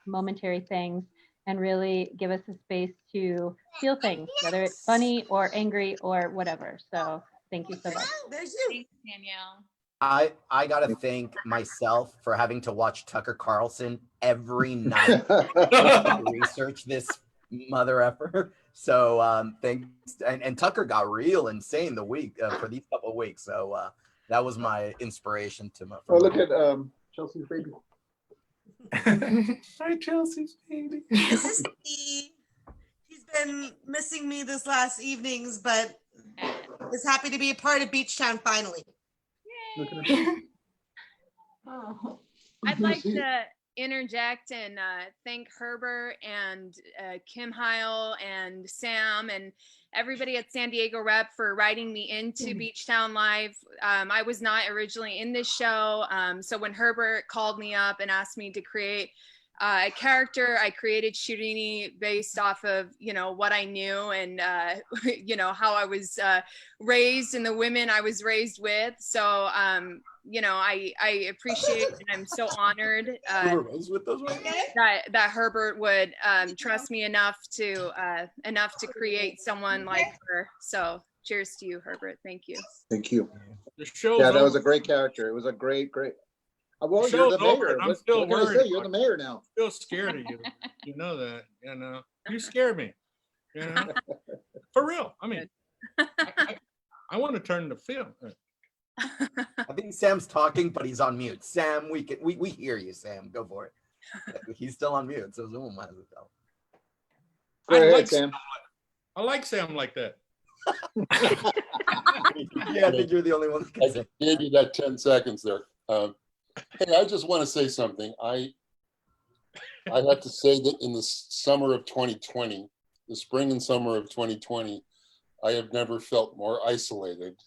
momentary things, and really give us a space to feel things, whether it's funny or angry or whatever. So thank you so much. There's Thanks, Danielle. I gotta thank myself for having to watch Tucker Carlson every night to research this mother effer. So thanks, and Tucker got real insane the week for these couple of weeks. So that was my inspiration to my. Oh, look at Chelsea's baby. Hi, Chelsea's baby. This is Steve. He's been missing me this last evenings, but is happy to be a part of Beachtown finally. Oh. I'd like to interject and thank Herbert and Kim Heil and Sam and everybody at San Diego Rep for writing me into Beachtown Live. I was not originally in this show, so when Herbert called me up and asked me to create a character, I created Shirini based off of, what I knew and, how I was raised and the women I was raised with. So, I appreciate and I'm so honored that Herbert would trust me enough to create someone like her. So cheers to you, Herbert. Thank you. Thank you. The show. Yeah, that was a great character. It was a great. Well, you're the mayor. I'm still what can I worried. say? You're the mayor now. I'm still scared of you. You know that. You scare me. For real. I mean, I want to turn the film. I think Sam's talking, but he's on mute. Sam, we hear you, Sam. Go for it. He's still on mute, so Zoom might as well tell. Go ahead, Sam. I like Sam like that. Yeah, I think you're the only one. I gave you that 10 seconds there. Hey, I just want to say something. I have to say that in the summer of 2020, the spring and summer of 2020, I have never felt more isolated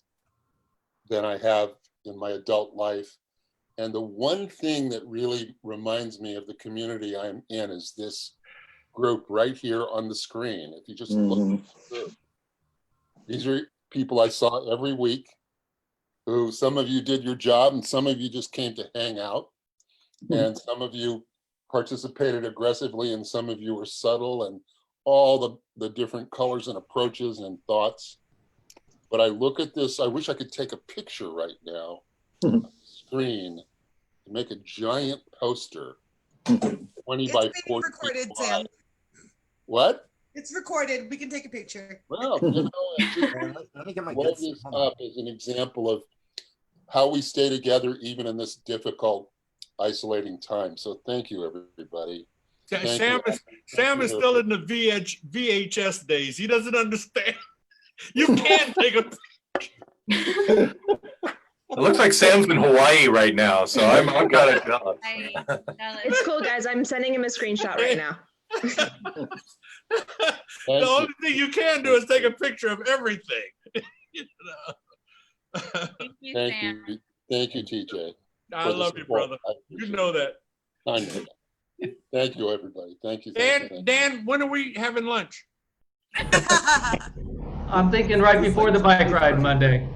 than I have in my adult life. And the one thing that really reminds me of the community I'm in is this group right here on the screen. If you just look through, these are people I saw every week, who some of you did your job and some of you just came to hang out. And some of you participated aggressively and some of you were subtle, and all the different colors and approaches and thoughts. But I look at this, I wish I could take a picture right now on the screen to make a giant poster, 20 by 40 recorded, feet Sam. wide. What? It's recorded. We can take a picture. Well, let me get my this up as an example of how we stay together even in this difficult isolating time. So thank you, everybody. Thank Sam you. Sam is still in the VHS days. He doesn't understand. You can take a It looks like Sam's in Hawaii right now, so I'm kind of jealous. It's cool, guys. I'm sending him a screenshot right now. The only thing you can do is take a picture of everything. You know? Thank you. Thank you, TJ. I love you, brother. You know that. I know. Thank you, everybody. Thank you. Dan, when are we having lunch? I'm thinking right before the bike ride Monday.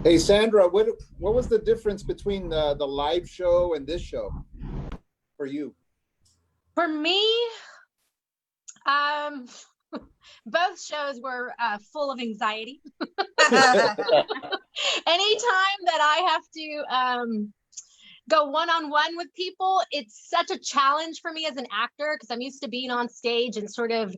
Hey, Sandra, what was the difference between the live show and this show for you? For me, both shows were full of anxiety. Anytime that I have to go one-on-one with people, it's such a challenge for me as an actor because I'm used to being on stage and sort of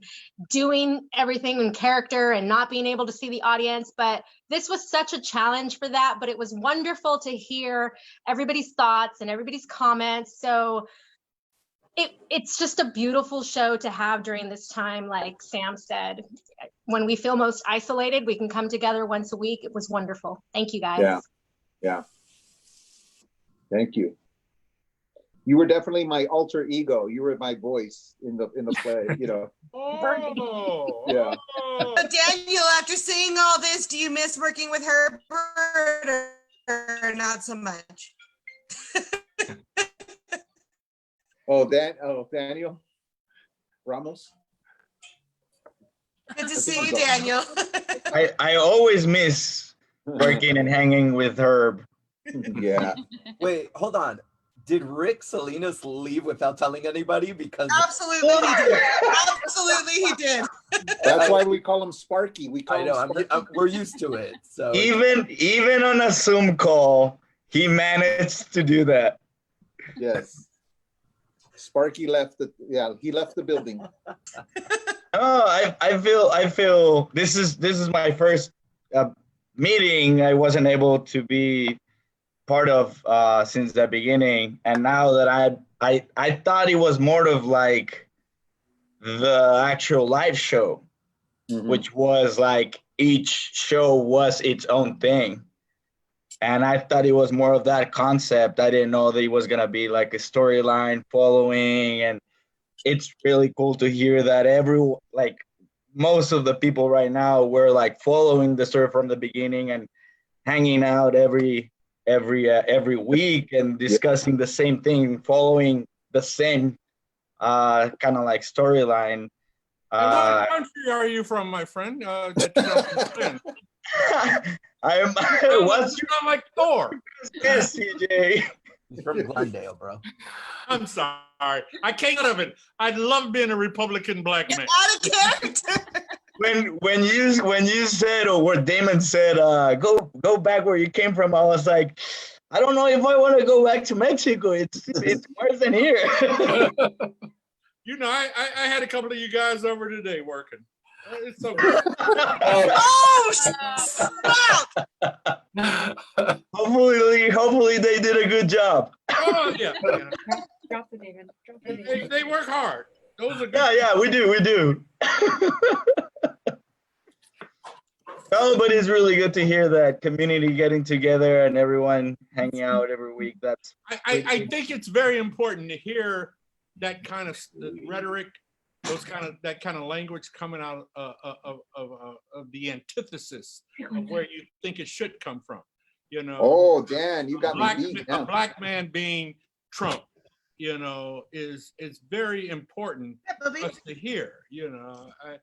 doing everything in character and not being able to see the audience. But this was such a challenge for that, but it was wonderful to hear everybody's thoughts and everybody's comments. So it's just a beautiful show to have during this time. Like Sam said, when we feel most isolated, we can come together once a week. It was wonderful. Thank you, guys. Yeah. Thank you. You were definitely my alter ego. You were my voice in the play, you know. Oh, yeah. But Daniel, after seeing all this, do you miss working with Herbert or not so much? Daniel Ramos. Good to see you, Daniel. I always miss working and hanging with Herb. Yeah. Wait, hold on. Did Rick Salinas leave without telling anybody? Because Absolutely he did. Absolutely he did. That's why we call him Sparky. We call him Sparky. we're used to it. So Even on a Zoom call, he managed to do that. Yes. Sparky left he left the building. Oh, I feel this is my first meeting I wasn't able to be part of since the beginning, and now that I thought it was more of like the actual live show, which was like each show was its own thing, and I thought it was more of that concept. I didn't know that it was gonna be like a storyline following, and it's really cool to hear that most of the people right now were like following the story from the beginning and hanging out every week and discussing the same thing, following the same kind of like storyline. What country are you from, my friend? That you don't understand? You sound like Thor. Yes, CJ. He's from Glendale, bro. I'm sorry. I can't get out of it. I love being a Republican black man. Out of character. When you said, or what Damon said, go back where you came from, I was like, I don't know if I want to go back to Mexico. It's worse than here. You know, I had a couple of you guys over today working. It's so good. Hopefully they did a good job. Oh yeah. Drop the David. They work hard. Those are good. Yeah, we do. No, but it's really good to hear that community getting together and everyone hanging out every week. That's I think it's very important to hear that kind of rhetoric, that kind of language coming out of the antithesis of where you think it should come from. You know. Oh, Dan, you got me beat. A black man being Trump, you know, is very important for us to hear. You know, I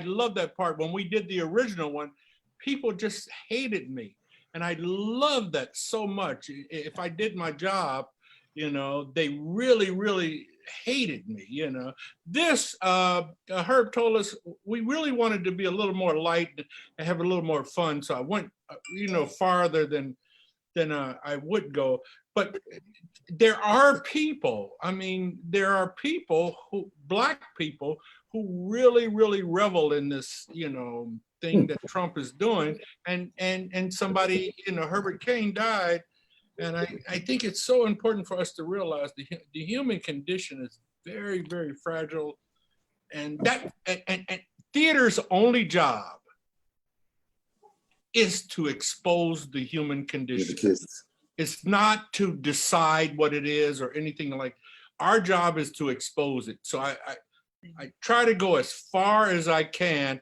love that part. When we did the original one, people just hated me, and I love that so much. If I did my job, you know, they really hated me. You know, this Herb told us we really wanted to be a little more light and have a little more fun, so I went farther than I would go. But there are people, black people who really, really revel in this, thing that Trump is doing. And somebody, Herbert Kane died. And I think it's so important for us to realize the human condition is very, very fragile. And theater's only job is to expose the human condition. It's not to decide what it is or anything like. Our job is to expose it. So I try to go as far as I can.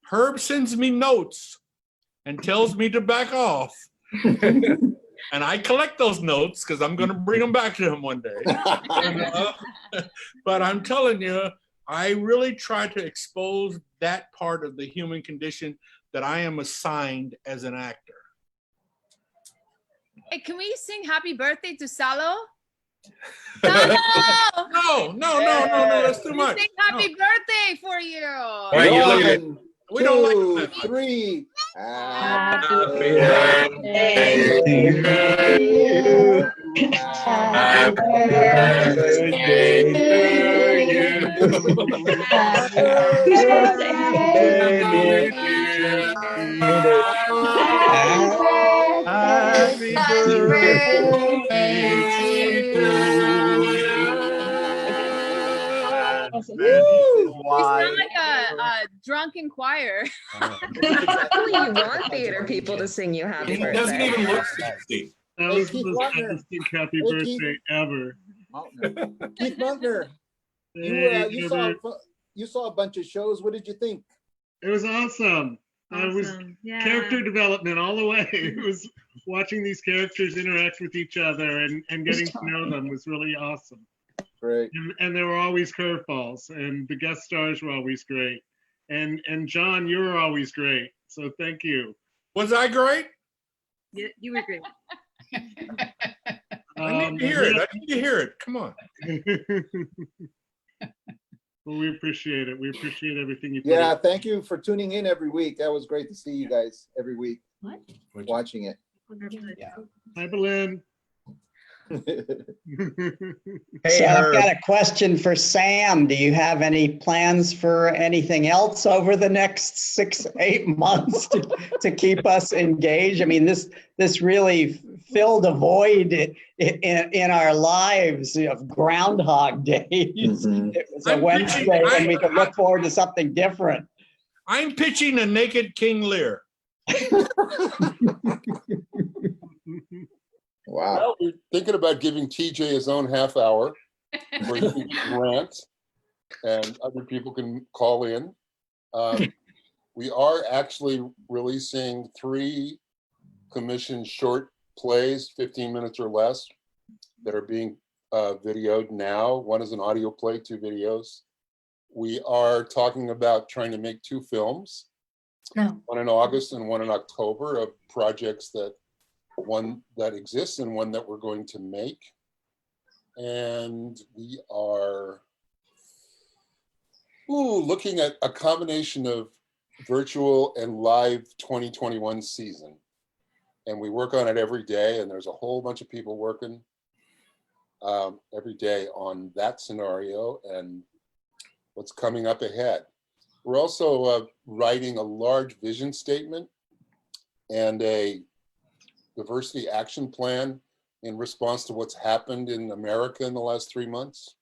Herb sends me notes and tells me to back off. And I collect those notes because I'm going to bring them back to him one day. But I'm telling you, I really try to expose that part of the human condition that I am assigned as an actor. Hey, can we sing happy birthday to Salo? No, that's too much. Sing happy birthday for you. All right, you lead it. We don't like that. 3. Happy birthday to you. Happy birthday to you. Happy birthday, dear Peter. Happy birthday to you. You sound like a drunken choir. Exactly. You want theater people to sing you happy birthday. It doesn't even look 60. That was the most fantastic happy birthday ever. Keith Muntner, you saw a bunch of shows. What did you think? It was awesome. It was character development all the way. It was watching these characters interact with each other and getting to know them was really awesome. Great. And there were always curveballs, and the guest stars were always great. And John, you were always great. So thank you. Was I great? Yeah, you were great. I need to hear it. I need to hear it. Come on. Well, we appreciate it. We appreciate everything you put Yeah, in. thank you for tuning in every week. That was great to see you guys every week. Watching it. Hi, Belen. So I've got a question for Sam. Do you have any plans for anything else over the next 6-8 months to keep us engaged? I mean, this really filled a void in our lives of Groundhog Days. It was a Wednesday and we could look forward to something different. I'm pitching a naked King Lear. Wow. Well, we're thinking about giving TJ his own half hour where he can rant and other people can call in. We are actually releasing 3 commissioned short plays, 15 minutes or less, that are being videoed now. One is an audio play, 2 videos. We are talking about trying to make 2 films, one in August and one in October, of projects that one that exists and one that we're going to make. And we are looking at a combination of virtual and live 2021 season. And we work on it every day, and there's a whole bunch of people working every day on that scenario and what's coming up ahead. We're also writing a large vision statement and a diversity action plan in response to what's happened in America in the last 2 months.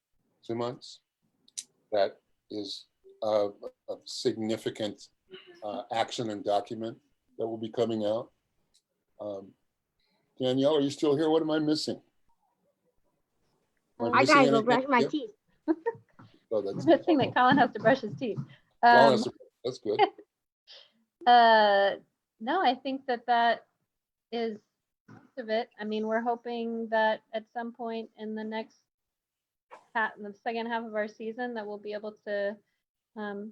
That is a significant action and document that will be coming out. Danielle, are you still here? What am I missing? I gotta go brush my teeth. Oh, that's The thing that Colin has to brush his teeth. that's good. No, I think that is most of it. I mean, we're hoping that at some point in the the second half of our season, that we'll be able to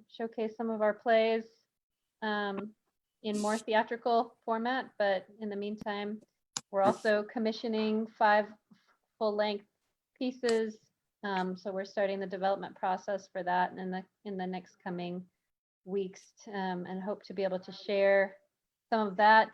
showcase some of our plays in more theatrical format. But in the meantime, we're also commissioning 5 full-length pieces. So we're starting the development process for that in the next coming weeks, and hope to be able to share some of that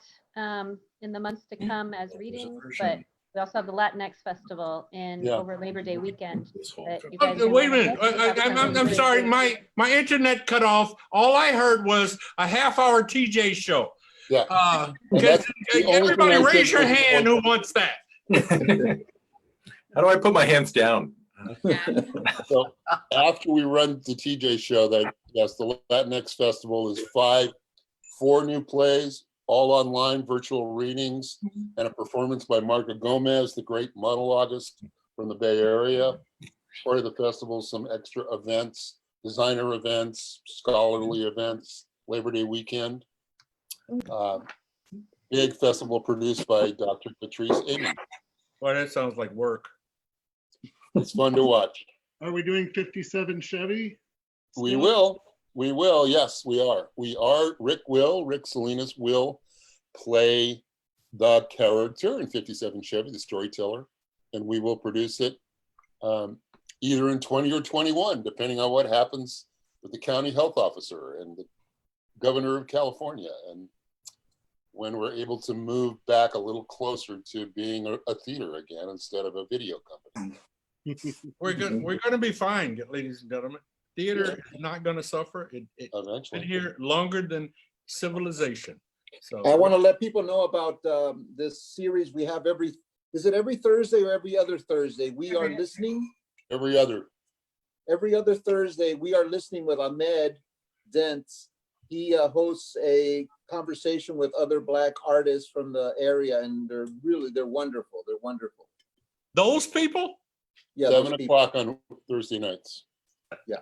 in the months to come as readings. But We also have the Latinx Festival in over Labor Day weekend. That you guys Wait a minute. I'm sorry. My internet cut off. All I heard was a half-hour TJ show. Yeah. Everybody raise your hand who wants that. How do I put my hands down? So after we run the TJ show, that yes, the Latinx Festival is 4 new plays, all online virtual readings, and a performance by Marga Gomez, the great monologuist from the Bay Area. Part of the festival, some extra events, designer events, scholarly events, Labor Day weekend. Big festival produced by Dr. Patrice Amy. Boy, that sounds like work. It's fun to watch. Are we doing 57 Chevy? We will. We will. Yes, we are. Rick Salinas will play the character in 57 Chevy, the storyteller, and we will produce it either in 20 or 21, depending on what happens with the county health officer and the governor of California, and when we're able to move back a little closer to being a theater again instead of a video company. We're gonna be fine, ladies and gentlemen. Theater is not gonna suffer. It's been here longer than civilization. So I want to let people know about this series we have is it every Thursday or every other Thursday? We are listening. Every other Thursday, we are listening with Ahmed Dent. He hosts a conversation with other Black artists from the area, and they're wonderful. They're wonderful. Those people? Yeah, 7 o'clock on Thursday nights. Yeah.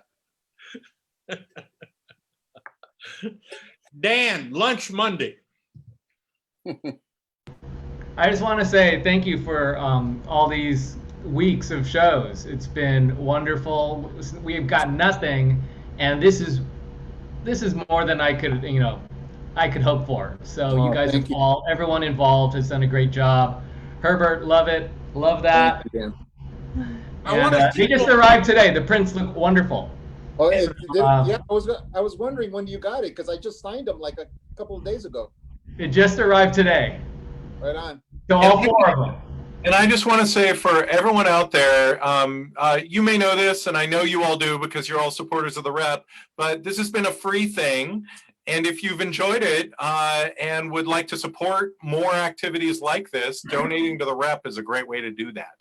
Dan, lunch Monday. I just want to say thank you for all these weeks of shows. It's been wonderful. We've got nothing, and this is more than I could hope for. So you guys have everyone involved has done a great job. Herbert, love it, love that. And he just arrived today. The prints look wonderful. Oh, yeah. I was wondering when you got it because I just signed them like a couple of days ago. It just arrived today. Right on. So all 4 of them. And I just want to say for everyone out there, you may know this, and I know you all do because you're all supporters of the rep, but this has been a free thing. And if you've enjoyed it and would like to support more activities like this, donating to the rep is a great way to do that.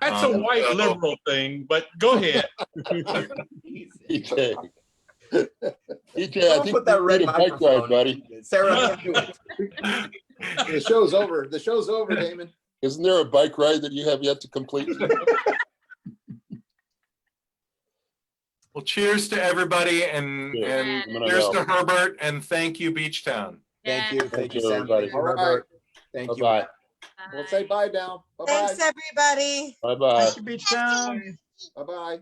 That's a white liberal thing, but go ahead. EJ, I Don't think put that we red need a bike microphone. ride, buddy. Sarah, do it. The show's over. The show's over, Damon. Isn't there a bike ride that you have yet to complete? Well, cheers to everybody, and cheers to Herbert, and thank you, Beachtown. Thank you. Thank you, everybody. All right. Thank you. Bye-bye. We'll say bye now. Bye-bye. Thanks, everybody. Bye-bye. Beachtown. Bye-bye.